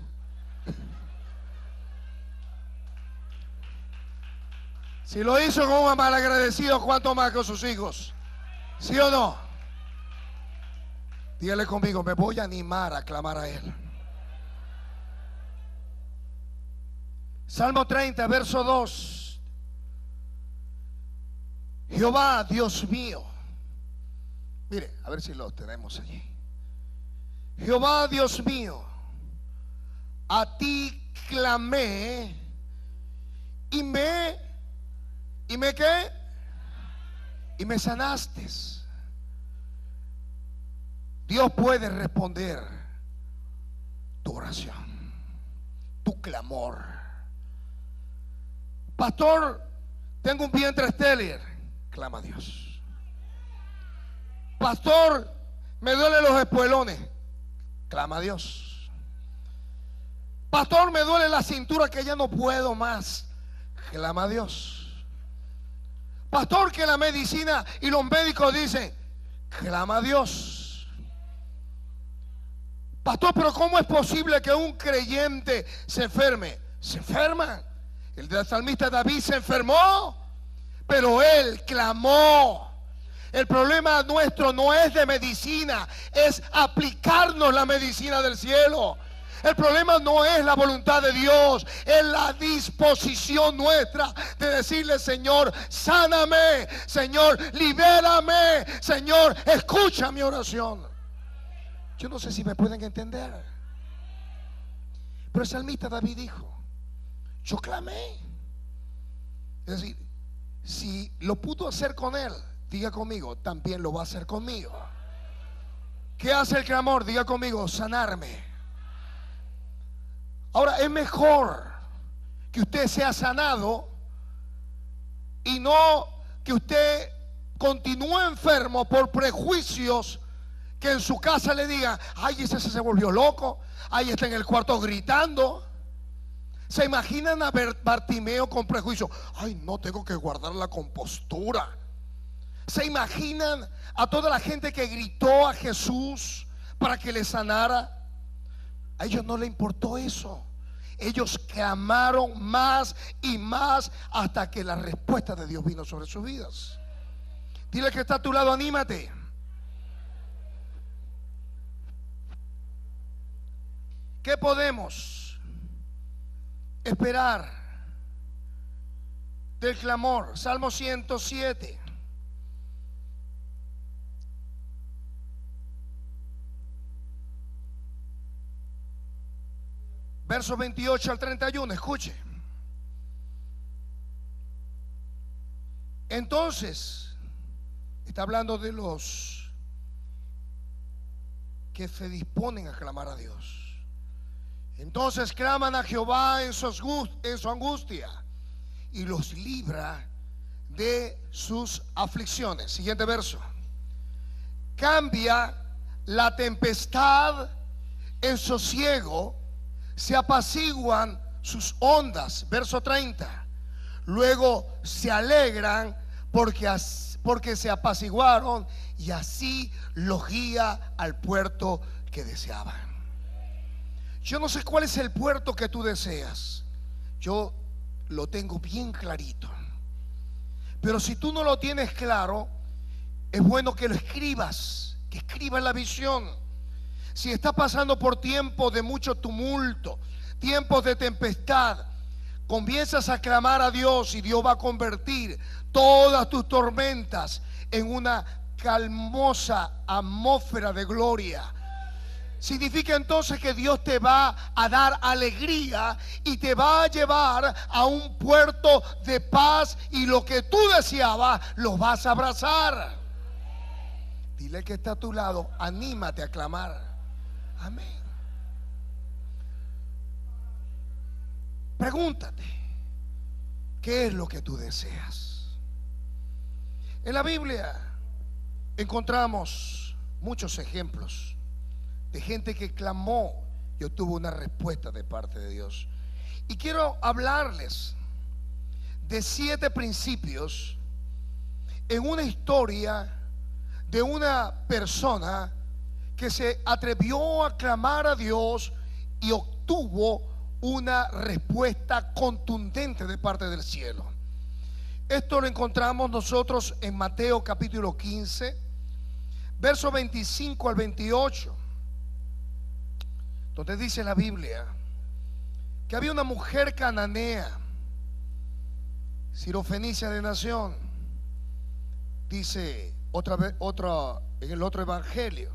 Si lo hizo con un malagradecido, ¿cuánto más con sus hijos? ¿Sí o no? Dígale conmigo: me voy a animar a clamar a Él. Salmo 30, verso 2. Jehová, Dios mío. Mire, a ver si lo tenemos allí. Jehová, Dios mío, a ti clamé y me ¿qué? Y me sanaste. Dios puede responder tu oración, tu clamor. Pastor, tengo un vientre estéril. Clama a Dios. Pastor, me duelen los espuelones. Clama a Dios. Pastor, me duele la cintura que ya no puedo más. Clama a Dios. Pastor, que la medicina y los médicos dicen, clama a Dios. Pastor, pero ¿cómo es posible que un creyente se enferme? Se enferma. El del salmista David se enfermó, pero él clamó. El problema nuestro no es de medicina, es aplicarnos la medicina del cielo. El problema no es la voluntad de Dios, es la disposición nuestra de decirle: Señor, sáname, Señor, libérame, Señor, escucha mi oración. Yo no sé si me pueden entender, pero el salmista David dijo: yo clamé. Es decir, si lo pudo hacer con él, diga conmigo, también lo va a hacer conmigo. ¿Qué hace el clamor? Diga conmigo, sanarme. Ahora, es mejor que usted sea sanado y no que usted continúe enfermo por prejuicios que en su casa le digan: ay, ese se volvió loco, ay, está en el cuarto gritando. ¿Se imaginan a Bartimeo con prejuicio? Ay, no, tengo que guardar la compostura. ¿Se imaginan a toda la gente que gritó a Jesús para que le sanara? A ellos no les importó eso. Ellos clamaron más y más hasta que la respuesta de Dios vino sobre sus vidas. Dile que está a tu lado: anímate. ¿Qué podemos esperar del clamor? Salmo 107. Versos 28 al 31, escuche. Entonces, está hablando de los que se disponen a clamar a Dios. Entonces claman a Jehová en su angustia y los libra de sus aflicciones. Siguiente verso. Cambia la tempestad en sosiego, se apaciguan sus ondas. Verso 30. Luego se alegran porque se apaciguaron, y así los guía al puerto que deseaban. Yo no sé cuál es el puerto que tú deseas. Yo lo tengo bien clarito. Pero si tú no lo tienes claro, es bueno que lo escribas, que escribas la visión. Si estás pasando por tiempos de mucho tumulto, tiempos de tempestad, comienzas a clamar a Dios y Dios va a convertir todas tus tormentas en una calmosa atmósfera de gloria. Significa entonces que Dios te va a dar alegría y te va a llevar a un puerto de paz, y lo que tú deseabas lo vas a abrazar. Dile que está a tu lado: anímate a clamar. Amén. Pregúntate, ¿qué es lo que tú deseas? En la Biblia encontramos muchos ejemplos de gente que clamó y obtuvo una respuesta de parte de Dios. Y quiero hablarles de 7 principios en una historia de una persona que se atrevió a clamar a Dios y obtuvo una respuesta contundente de parte del cielo. Esto lo encontramos nosotros en Mateo capítulo 15, versos 25 al 28, donde dice la Biblia que había una mujer cananea, sirofenicia de nación. Dice en el otro evangelio.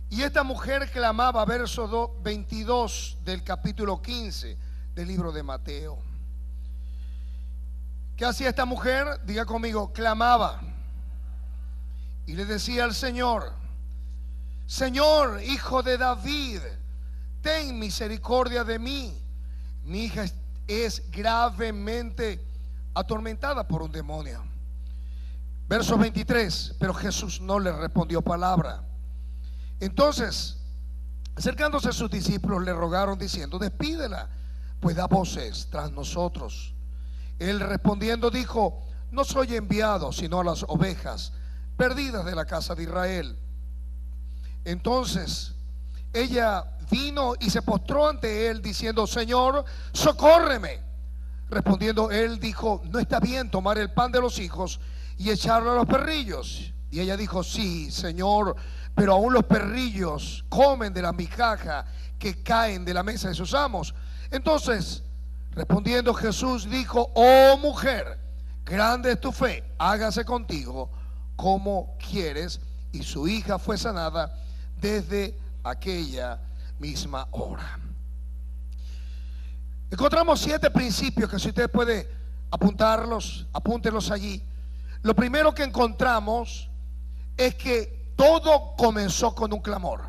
Y esta mujer clamaba, verso 22 del capítulo 15 del libro de Mateo. ¿Qué hacía esta mujer? Diga conmigo: clamaba. Y le decía al Señor: Señor, hijo de David, ten misericordia de mí. Mi hija es gravemente atormentada por un demonio. Verso 23. Pero Jesús no le respondió palabra. Entonces Acercándose a sus discípulos le rogaron diciendo: despídela, pues da voces tras nosotros. Él respondiendo dijo: no soy enviado sino a las ovejas perdidas de la casa de Israel. Entonces ella vino y se postró ante él diciendo: Señor, socórreme. Respondiendo él dijo: no está bien tomar el pan de los hijos y echarlo a los perrillos. Y ella dijo: sí, Señor, pero aún los perrillos comen de la migaja que caen de la mesa de sus amos. Entonces, respondiendo Jesús dijo: oh mujer, grande es tu fe, hágase contigo como quieres. Y su hija fue sanada desde aquella misma hora. Encontramos 7 principios que, si usted puede apuntarlos, apúntelos allí. Lo primero que encontramos es que todo comenzó con un clamor.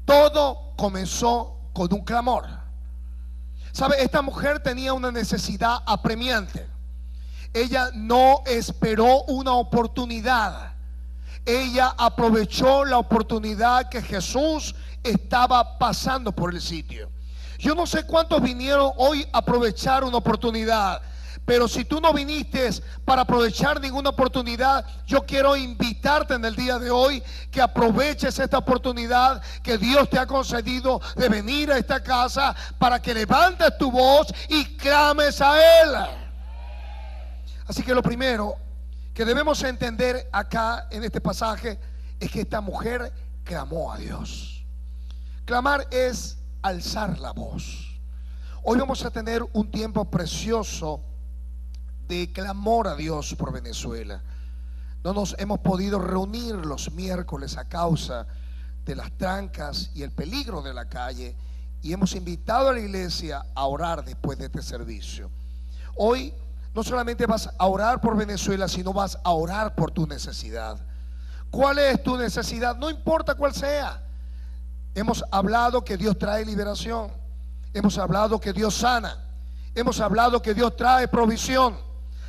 Todo comenzó con un clamor. ¿Sabe? Esta mujer tenía una necesidad apremiante. Ella no esperó una oportunidad. Ella aprovechó la oportunidad que Jesús estaba pasando por el sitio. Yo no sé cuántos vinieron hoy a aprovechar una oportunidad, pero si tú no viniste para aprovechar ninguna oportunidad, yo quiero invitarte en el día de hoy que aproveches esta oportunidad que Dios te ha concedido de venir a esta casa, para que levantes tu voz y clames a Él. Así que lo primero que debemos entender acá en este pasaje es que esta mujer clamó a Dios. Clamar es alzar la voz. Hoy vamos a tener un tiempo precioso de clamor a Dios por Venezuela. No nos hemos podido reunir los miércoles a causa de las trancas y el peligro de la calle, y hemos invitado a la iglesia a orar después de este servicio. Hoy no solamente vas a orar por Venezuela, sino vas a orar por tu necesidad. ¿Cuál es tu necesidad? No importa cuál sea. Hemos hablado que Dios trae liberación. Hemos hablado que Dios sana. Hemos hablado que Dios trae provisión.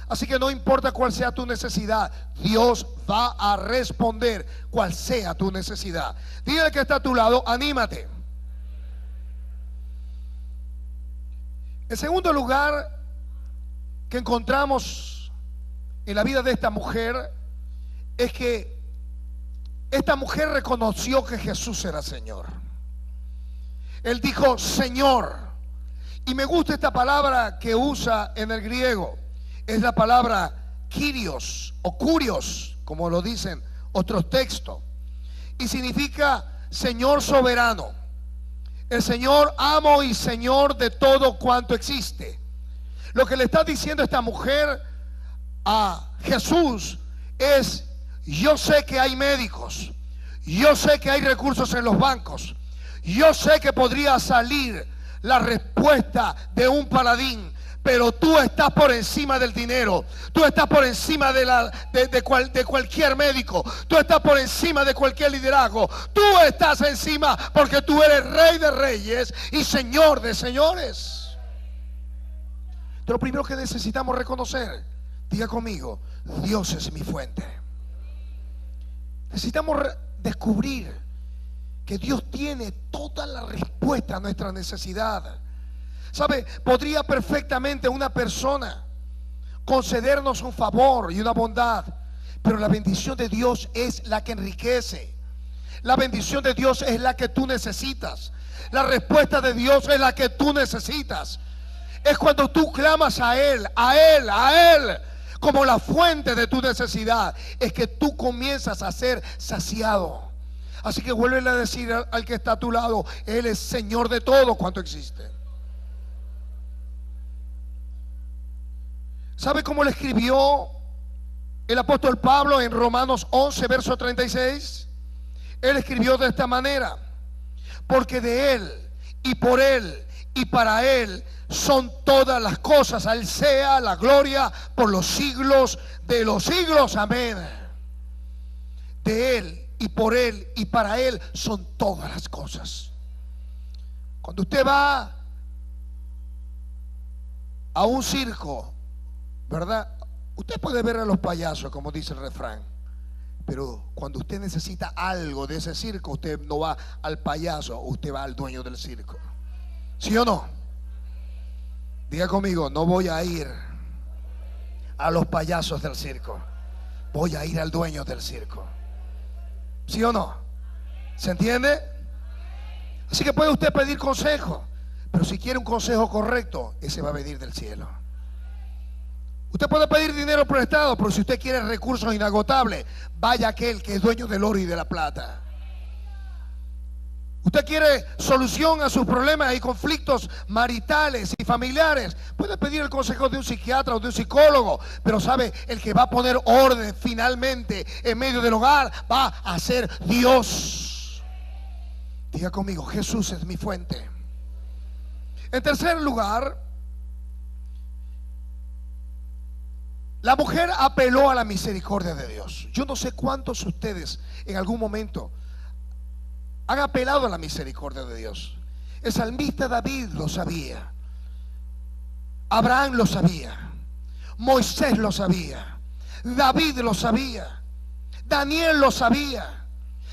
Así que no importa cuál sea tu necesidad, Dios va a responder cuál sea tu necesidad. Dile que está a tu lado: anímate. En segundo lugar, que encontramos en la vida de esta mujer es que esta mujer reconoció que Jesús era Señor. Él dijo: Señor. Y me gusta esta palabra que usa en el griego. Es la palabra Kyrios o Kurios, como lo dicen otros textos, y significa Señor soberano, el Señor amo y Señor de todo cuanto existe. Lo que le está diciendo esta mujer a Jesús es: yo sé que hay médicos, yo sé que hay recursos en los bancos, yo sé que podría salir la respuesta de un paladín, pero tú estás por encima del dinero, tú estás por encima de cualquier médico, tú estás por encima de cualquier liderazgo, tú estás encima porque tú eres Rey de reyes y Señor de señores. Lo primero que necesitamos reconocer, diga conmigo: Dios es mi fuente. Necesitamos descubrir que Dios tiene toda la respuesta a nuestra necesidad. ¿Sabe? Podría perfectamente una persona concedernos un favor y una bondad, pero la bendición de Dios es la que enriquece. La bendición de Dios es la que tú necesitas. La respuesta de Dios es la que tú necesitas. Es cuando tú clamas a Él, a Él, a Él, como la fuente de tu necesidad, es que tú comienzas a ser saciado. Así que vuelve a decir al que está a tu lado: Él es Señor de todo cuanto existe. ¿Sabe cómo le escribió el apóstol Pablo en Romanos 11, verso 36? Él escribió de esta manera: porque de Él y por Él y para Él son todas las cosas, a Él sea la gloria por los siglos de los siglos, amén. De Él y por Él y para Él son todas las cosas. Cuando usted va a un circo, ¿verdad? Usted puede ver a los payasos, como dice el refrán, Pero cuando usted necesita algo de ese circo, usted no va al payaso, usted va al dueño del circo. ¿Sí o no? Diga conmigo, no voy a ir a los payasos del circo, voy a ir al dueño del circo. ¿Sí o no? ¿Se entiende? Así que puede usted pedir consejo, pero si quiere un consejo correcto, ese va a venir del cielo. Usted puede pedir dinero prestado, pero si usted quiere recursos inagotables, vaya aquel que es dueño del oro y de la plata. Usted quiere solución a sus problemas y conflictos maritales y familiares, puede pedir el consejo de un psiquiatra o de un psicólogo, pero sabe, el que va a poner orden finalmente en medio del hogar va a ser Dios. Diga conmigo, Jesús es mi fuente. En tercer lugar, la mujer apeló a la misericordia de Dios. Yo no sé cuántos de ustedes en algún momento han apelado a la misericordia de Dios. El salmista David lo sabía, Abraham lo sabía, Moisés lo sabía, David lo sabía, Daniel lo sabía.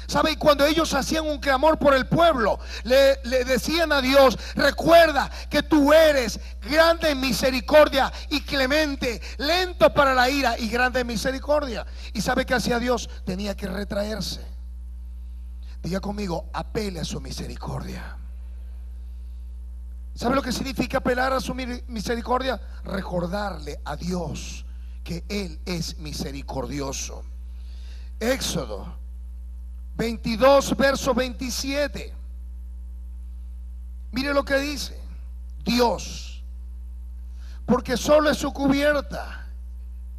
¿Sabe? Y cuando ellos hacían un clamor por el pueblo, le decían a Dios: recuerda que tú eres grande en misericordia y clemente, lento para la ira y grande en misericordia. ¿Y sabe qué hacía Dios? Tenía que retraerse. Diga conmigo, apele a su misericordia. ¿Sabe lo que significa apelar a su misericordia? Recordarle a Dios que Él es misericordioso. Éxodo 22, verso 27. Mire lo que dice Dios: porque solo es su cubierta,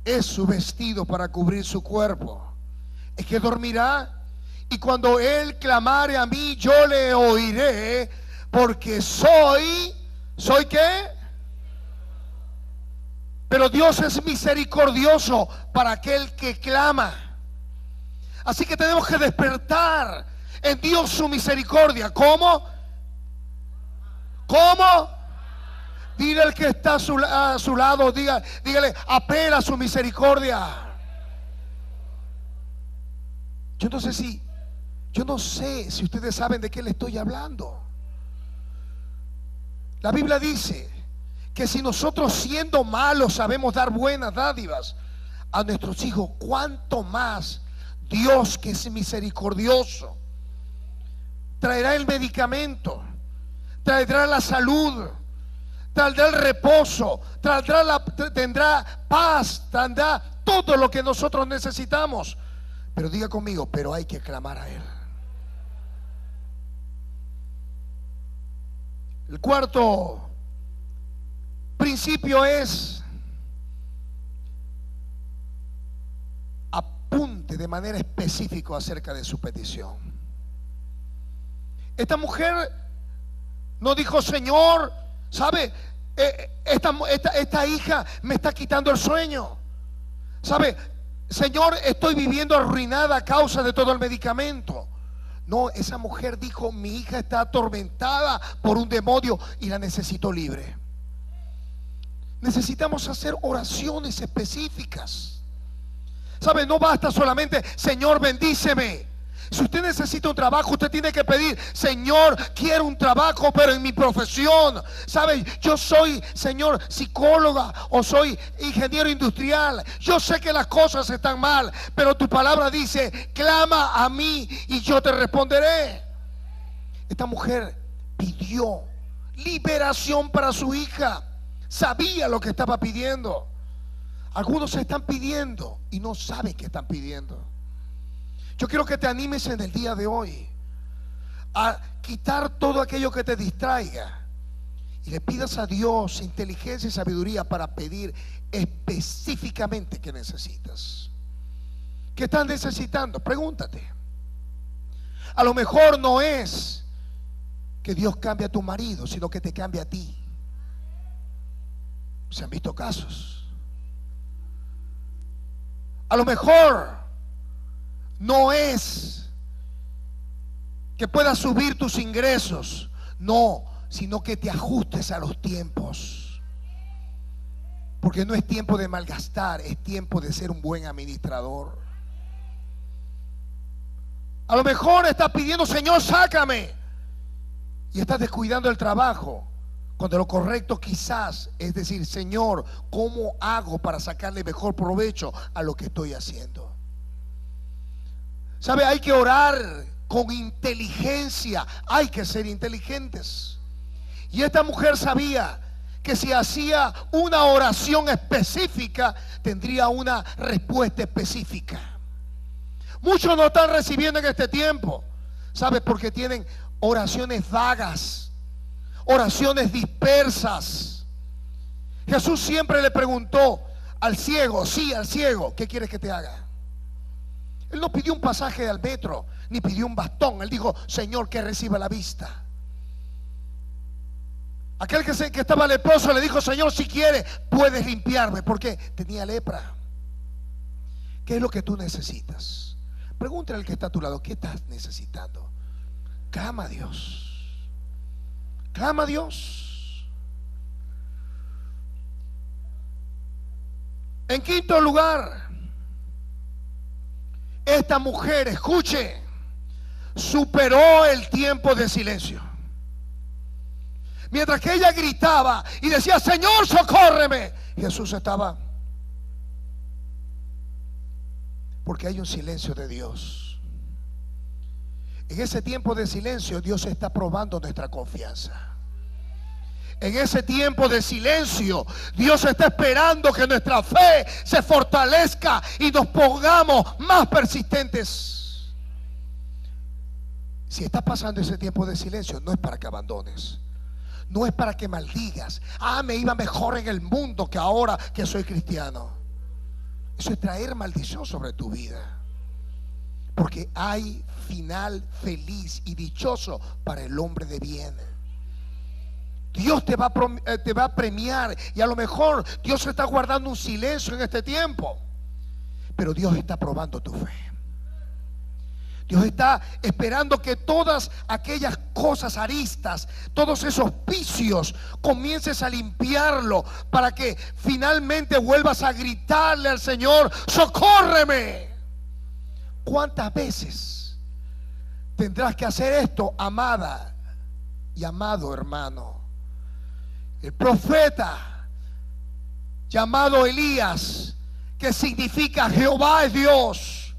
es su vestido para cubrir su cuerpo. Es que dormirá, y cuando Él clamare a mí, yo le oiré, porque ¿soy qué? Pero Dios es misericordioso para aquel que clama. Así que tenemos que despertar en Dios su misericordia. ¿Cómo? ¿Cómo? Dile al que está a su lado, dígale, apela a su misericordia. Yo no sé si ustedes saben de qué le estoy hablando. La Biblia dice que si nosotros, siendo malos, sabemos dar buenas dádivas a nuestros hijos, ¿cuánto más Dios, que es misericordioso, traerá el medicamento, traerá la salud, traerá el reposo, tendrá paz, tendrá todo lo que nosotros necesitamos? Pero diga conmigo, pero hay que clamar a Él. El cuarto principio es: apunte de manera específica acerca de su petición. Esta mujer no dijo: Señor, ¿sabe? Esta hija me está quitando el sueño. ¿Sabe? Señor, estoy viviendo arruinada a causa de todo el medicamento. No, esa mujer dijo: mi hija está atormentada por un demonio y la necesito libre. Necesitamos hacer oraciones específicas. ¿Sabe? No basta solamente: Señor, bendíceme. Si usted necesita un trabajo, usted tiene que pedir: Señor, quiero un trabajo, pero en mi profesión. ¿Sabe? Yo soy, Señor, psicóloga o soy ingeniero industrial. Yo sé que las cosas están mal, pero tu palabra dice: clama a mí y yo te responderé. Esta mujer pidió liberación para su hija. Sabía lo que estaba pidiendo. Algunos se están pidiendo y no saben qué están pidiendo. Yo quiero que te animes en el día de hoy a quitar todo aquello que te distraiga y le pidas a Dios inteligencia y sabiduría para pedir específicamente qué necesitas. ¿Qué estás necesitando? Pregúntate. A lo mejor no es que Dios cambie a tu marido, sino que te cambie a ti. Se han visto casos. A lo mejor no es que puedas subir tus ingresos, no, sino que te ajustes a los tiempos. Porque no es tiempo de malgastar, es tiempo de ser un buen administrador. A lo mejor estás pidiendo, Señor, sácame, y estás descuidando el trabajo, cuando lo correcto quizás es decir, Señor, ¿cómo hago para sacarle mejor provecho a lo que estoy haciendo? ¿Sabe? Hay que orar con inteligencia, hay que ser inteligentes. Y esta mujer sabía que si hacía una oración específica, tendría una respuesta específica. Muchos no están recibiendo en este tiempo, ¿sabe? Porque tienen oraciones vagas, oraciones dispersas. Jesús siempre le preguntó al ciego, sí, al ciego, ¿qué quieres que te haga? Él no pidió un pasaje al metro, ni pidió un bastón. Él dijo, Señor, que reciba la vista. Aquel que estaba leproso le dijo, Señor, si quieres, puedes limpiarme, porque tenía lepra. ¿Qué es lo que tú necesitas? Pregúntale al que está a tu lado, ¿qué estás necesitando? Clama a Dios. Clama a Dios. En quinto lugar, esta mujer, escuche, superó el tiempo de silencio. Mientras que ella gritaba y decía, Señor, socórreme, Jesús estaba. Porque hay un silencio de Dios. En ese tiempo de silencio, Dios está probando nuestra confianza. En ese tiempo de silencio, Dios está esperando que nuestra fe se fortalezca y nos pongamos más persistentes. Si está pasando ese tiempo de silencio, no es para que abandones. No es para que maldigas. Me iba mejor en el mundo que ahora que soy cristiano. Eso es traer maldición sobre tu vida. Porque hay final feliz y dichoso para el hombre de bien. Dios te va a premiar. Y a lo mejor Dios está guardando un silencio en este tiempo, pero Dios está probando tu fe. Dios está esperando que todas aquellas cosas aristas, todos esos vicios, comiences a limpiarlo para que finalmente vuelvas a gritarle al Señor, socórreme. ¿Cuántas veces tendrás que hacer esto, amada y amado hermano? El profeta llamado Elías, que significa Jehová es Dios,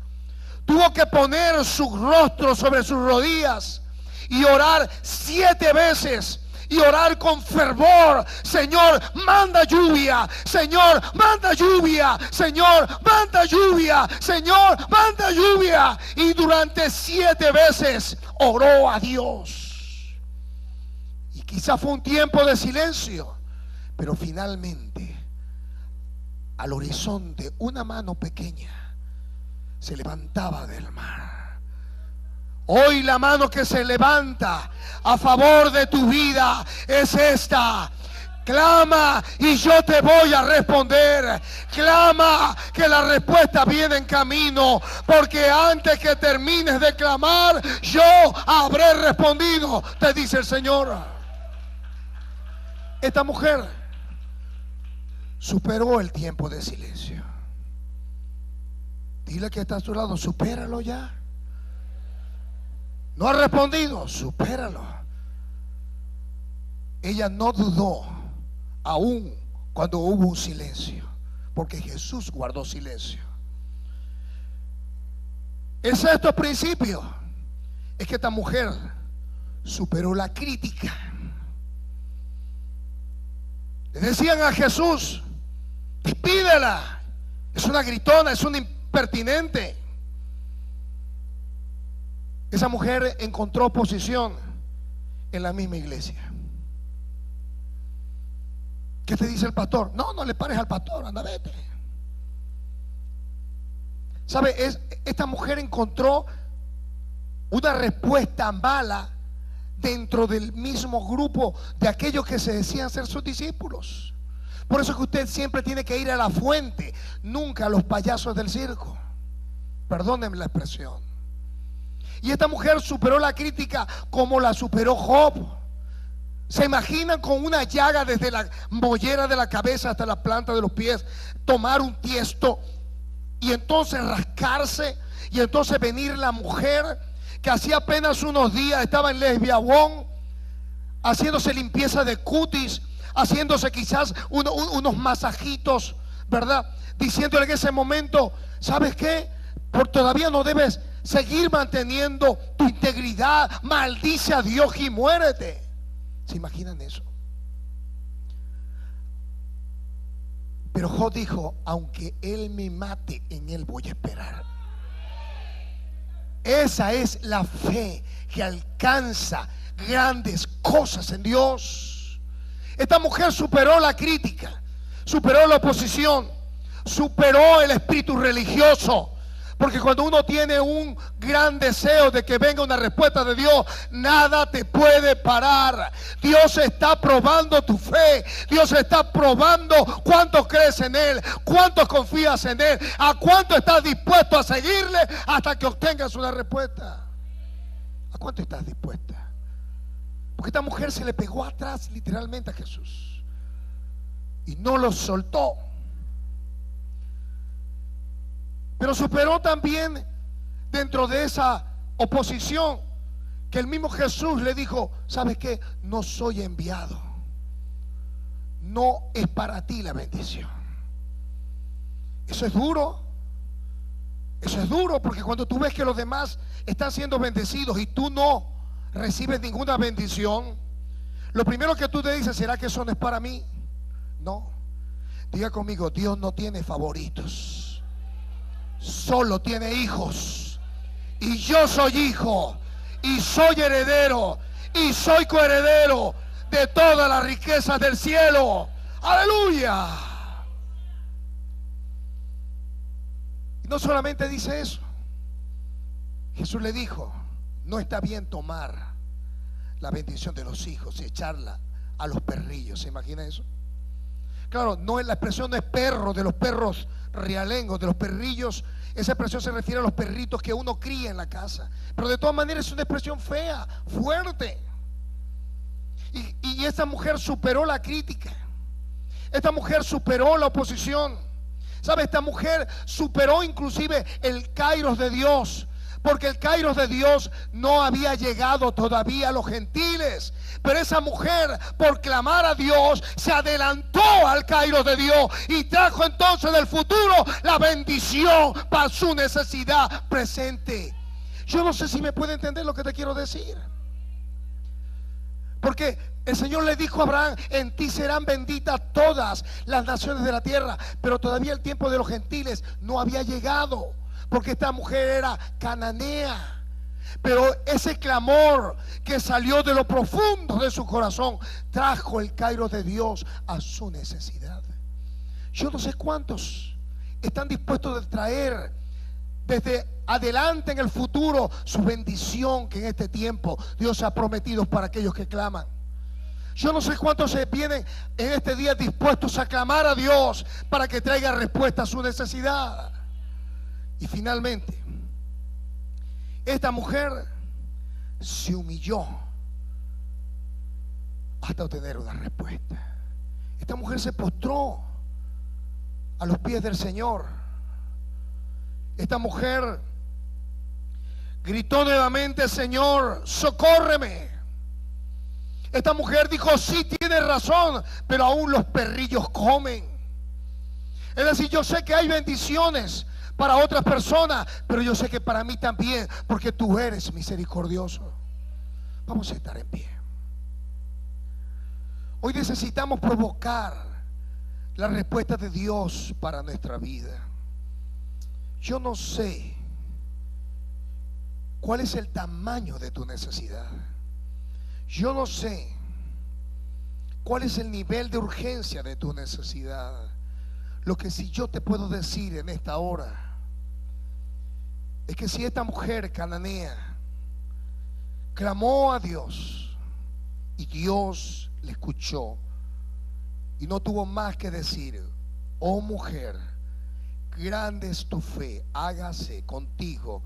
tuvo que poner su rostro sobre sus rodillas y orar 7 veces. Y orar con fervor, Señor, manda lluvia, Señor, manda lluvia, Señor, manda lluvia, Señor, manda lluvia. Y durante 7 veces oró a Dios. Y quizá fue un tiempo de silencio, pero finalmente al horizonte una mano pequeña se levantaba del mar. Hoy la mano que se levanta a favor de tu vida es esta. Clama y yo te voy a responder. Clama que la respuesta viene en camino, porque antes que termines de clamar, yo habré respondido, te dice el Señor. Esta mujer superó el tiempo de silencio. Dile que está a tu lado, supéralo ya. No ha respondido, supéralo. Ella no dudó aún cuando hubo un silencio, porque Jesús guardó silencio. El sexto principio es que esta mujer superó la crítica. Le decían a Jesús, despídela, es una gritona, es una impertinente. Esa mujer encontró posición en la misma iglesia. ¿Qué te dice el pastor? No le pares al pastor, anda, vete. ¿Sabe? Esta mujer encontró una respuesta mala dentro del mismo grupo de aquellos que se decían ser sus discípulos. Por eso es que usted siempre tiene que ir a la fuente, nunca a los payasos del circo. Perdónenme la expresión. Y esta mujer superó la crítica como la superó Job. ¿Se imaginan con una llaga desde la mollera de la cabeza hasta la planta de los pies, tomar un tiesto y entonces rascarse, y entonces venir la mujer que hacía apenas unos días estaba en Les Biawón haciéndose limpieza de cutis, haciéndose quizás unos masajitos, ¿verdad? Diciéndole en ese momento, ¿sabes qué? Todavía no debes seguir manteniendo tu integridad, maldice a Dios y muérete. ¿Se imaginan eso? Pero Job dijo, aunque él me mate, en él voy a esperar. Esa es la fe que alcanza grandes cosas en Dios. Esta mujer superó la crítica, superó la oposición, superó el espíritu religioso. Porque cuando uno tiene un gran deseo de que venga una respuesta de Dios, nada te puede parar. Dios está probando tu fe. Dios está probando cuánto crees en Él, cuánto confías en Él, a cuánto estás dispuesto a seguirle hasta que obtengas una respuesta. ¿A cuánto estás dispuesta? Porque esta mujer se le pegó atrás literalmente a Jesús y no lo soltó. Pero superó también dentro de esa oposición que el mismo Jesús le dijo, ¿sabes qué? No soy enviado. No es para ti la bendición. Eso es duro. Eso es duro porque cuando tú ves que los demás están siendo bendecidos y tú no recibes ninguna bendición, lo primero que tú te dices, ¿será que eso no es para mí? No. Diga conmigo, Dios no tiene favoritos. Solo tiene hijos. Y yo soy hijo, y soy heredero, y soy coheredero de todas las riquezas del cielo. Aleluya. Y no solamente dice eso. Jesús le dijo, no está bien tomar la bendición de los hijos y echarla a los perrillos. ¿Se imagina eso? Claro, no es la expresión, no es perro, de los perros realengos, de los perrillos. Esa expresión se refiere a los perritos que uno cría en la casa. Pero de todas maneras es una expresión fea, fuerte. Y esta mujer superó la crítica. Esta mujer superó la oposición. ¿Sabe? Esta mujer superó inclusive el kairos de Dios. Porque el kairos de Dios no había llegado todavía a los gentiles. Pero esa mujer, por clamar a Dios, se adelantó al kairos de Dios y trajo entonces del futuro la bendición para su necesidad presente. Yo no sé si me puede entender lo que te quiero decir. Porque el Señor le dijo a Abraham, en ti serán benditas todas las naciones de la tierra. Pero todavía el tiempo de los gentiles no había llegado, porque esta mujer era cananea. Pero ese clamor que salió de lo profundo de su corazón trajo el kairos de Dios a su necesidad. Yo no sé cuántos están dispuestos a traer desde adelante en el futuro su bendición que en este tiempo Dios ha prometido para aquellos que claman. Yo no sé cuántos se vienen en este día dispuestos a clamar a Dios para que traiga respuesta a su necesidad. Y finalmente, esta mujer se humilló hasta obtener una respuesta. Esta mujer se postró a los pies del Señor. Esta mujer gritó nuevamente, Señor, socórreme. Esta mujer dijo, sí, tienes razón, pero aún los perrillos comen. Es decir, yo sé que hay bendiciones para otras personas, pero yo sé que para mí también, porque tú eres misericordioso. Vamos a estar en pie. Hoy necesitamos provocar la respuesta de Dios para nuestra vida. Yo no sé cuál es el tamaño de tu necesidad. Yo no sé cuál es el nivel de urgencia de tu necesidad. Lo que sí yo te puedo decir en esta hora es que si esta mujer cananea clamó a Dios y Dios le escuchó y no tuvo más que decir, oh mujer, grande es tu fe, hágase contigo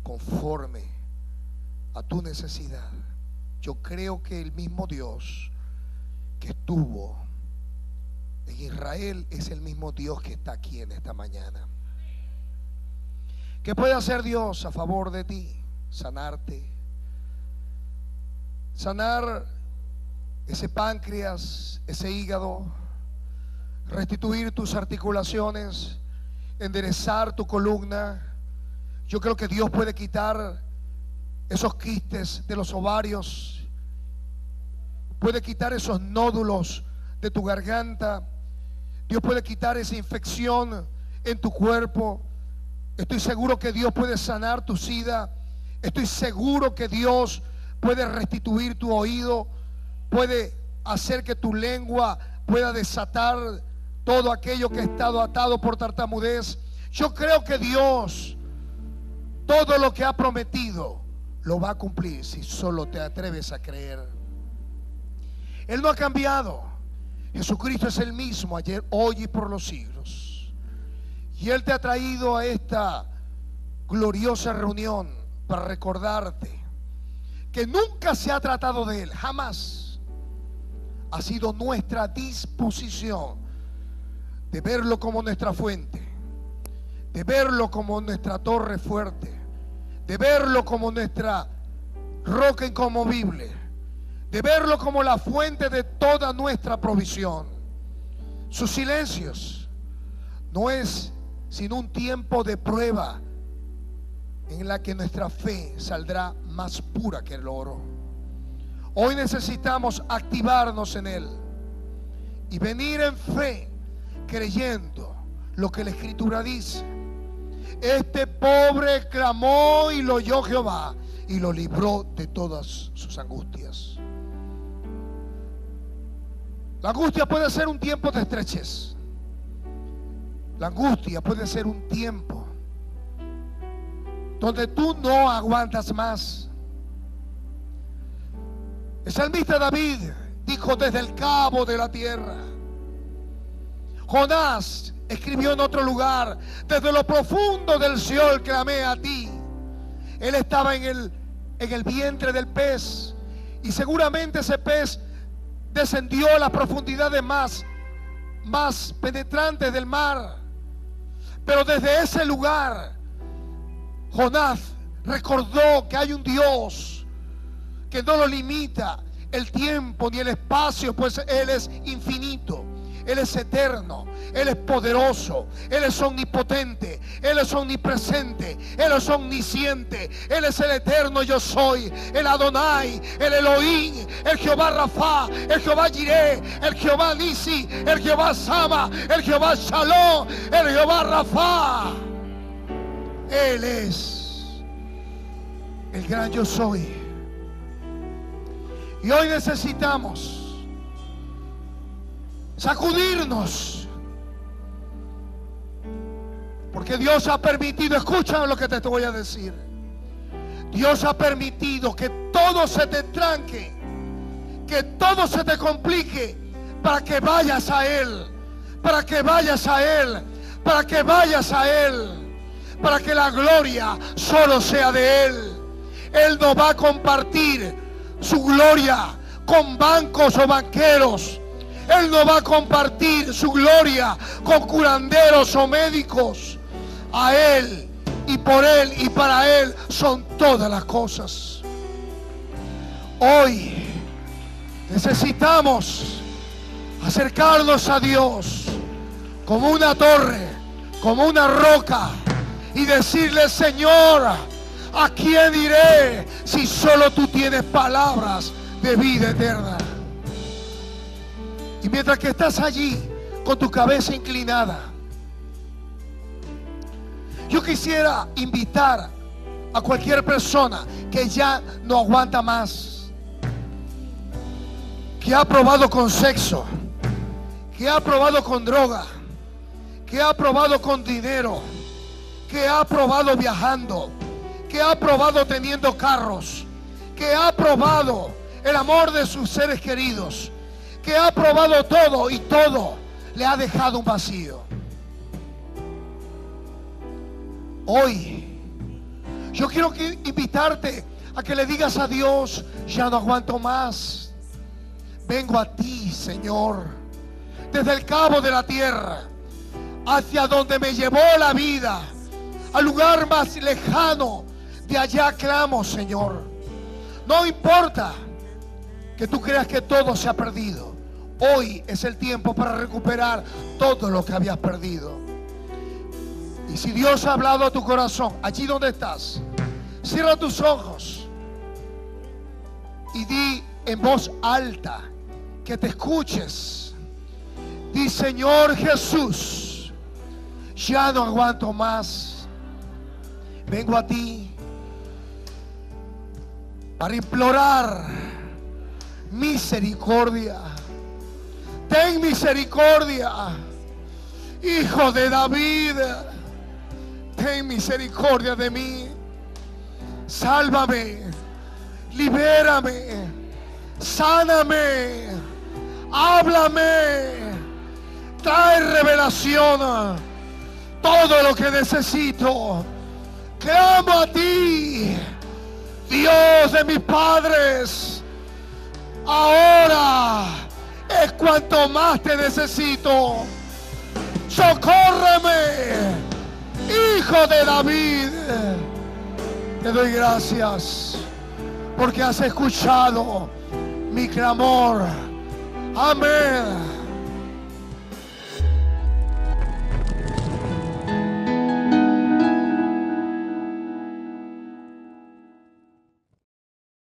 conforme a tu necesidad. Yo creo que el mismo Dios que estuvo en Israel es el mismo Dios que está aquí en esta mañana. ¿Qué puede hacer Dios a favor de ti? sanarte, sanar ese páncreas, ese hígado, restituir tus articulaciones, enderezar tu columna. Yo creo que Dios puede quitar esos quistes de los ovarios, puede quitar esos nódulos de tu garganta. Dios puede quitar esa infección en tu cuerpo. Estoy seguro que Dios puede sanar tu sida. Estoy seguro que Dios puede restituir tu oído, puede hacer que tu lengua pueda desatar todo aquello que ha estado atado por tartamudez. Yo creo que Dios, todo lo que ha prometido, lo va a cumplir si solo te atreves a creer. Él no ha cambiado. Jesucristo es el mismo ayer, hoy y por los siglos. Y Él te ha traído a esta gloriosa reunión para recordarte que nunca se ha tratado de Él, jamás. Ha sido nuestra disposición de verlo como nuestra fuente, de verlo como nuestra torre fuerte, de verlo como nuestra roca inconmovible, de verlo como la fuente de toda nuestra provisión. Sus silencios no es sino un tiempo de prueba en la que nuestra fe saldrá más pura que el oro. Hoy necesitamos activarnos en Él y venir en fe, creyendo lo que la Escritura dice. Este pobre clamó y lo oyó Jehová y lo libró de todas sus angustias. La angustia puede ser un tiempo de estrechez. La angustia puede ser un tiempo donde tú no aguantas más. El salmista David dijo: desde el cabo de la tierra. Jonás escribió en otro lugar: desde lo profundo del Seol clamé a ti. Él estaba en el vientre del pez, y seguramente ese pez descendió a las profundidades más penetrantes del mar. Pero desde ese lugar Jonás recordó que hay un Dios que no lo limita el tiempo ni el espacio, pues Él es infinito, Él es eterno, Él es poderoso, Él es omnipotente, Él es omnipresente, Él es omnisciente, Él es el eterno yo soy, el Adonai, el Elohim, el Jehová Rafa, el Jehová Jireh, el Jehová Nisi, el Jehová Sama, el Jehová Shalom, el Jehová Rafa. Él es el gran yo soy. Y hoy necesitamos sacudirnos, porque Dios ha permitido, escucha lo que te voy a decir, Dios ha permitido que todo se te tranque, que todo se te complique, para que vayas a Él, para que vayas a Él, para que vayas a Él, para que la gloria solo sea de Él. Él no va a compartir su gloria con bancos o banqueros. Él no va a compartir su gloria con curanderos o médicos. A Él y por Él y para Él son todas las cosas. Hoy necesitamos acercarnos a Dios como una torre, como una roca, y decirle: Señor, ¿a quién iré si solo tú tienes palabras de vida eterna? Y mientras que estás allí con tu cabeza inclinada, yo quisiera invitar a cualquier persona que ya no aguanta más, que ha probado con sexo, que ha probado con droga, que ha probado con dinero, que ha probado viajando, que ha probado teniendo carros, que ha probado el amor de sus seres queridos, que ha probado todo y todo le ha dejado un vacío. Hoy yo quiero invitarte a que le digas a Dios: ya no aguanto más, vengo a ti, Señor, desde el cabo de la tierra, hacia donde me llevó la vida, al lugar más lejano De allá clamo, Señor. No importa que tú creas que todo se ha perdido. Hoy es el tiempo para recuperar todo lo que habías perdido. Y si Dios ha hablado a tu corazón, allí donde estás, cierra tus ojos y di en voz alta, que te escuches. Di: Señor Jesús, ya no aguanto más. Vengo a ti para implorar misericordia. Ten misericordia, Hijo de David. Ten misericordia de mí. Sálvame, libérame, sáname, háblame, trae revelación. Todo lo que necesito, clamo a ti, Dios de mis padres. Ahora es cuanto más te necesito. Socórreme, Hijo de David. Te doy gracias porque has escuchado mi clamor. Amén.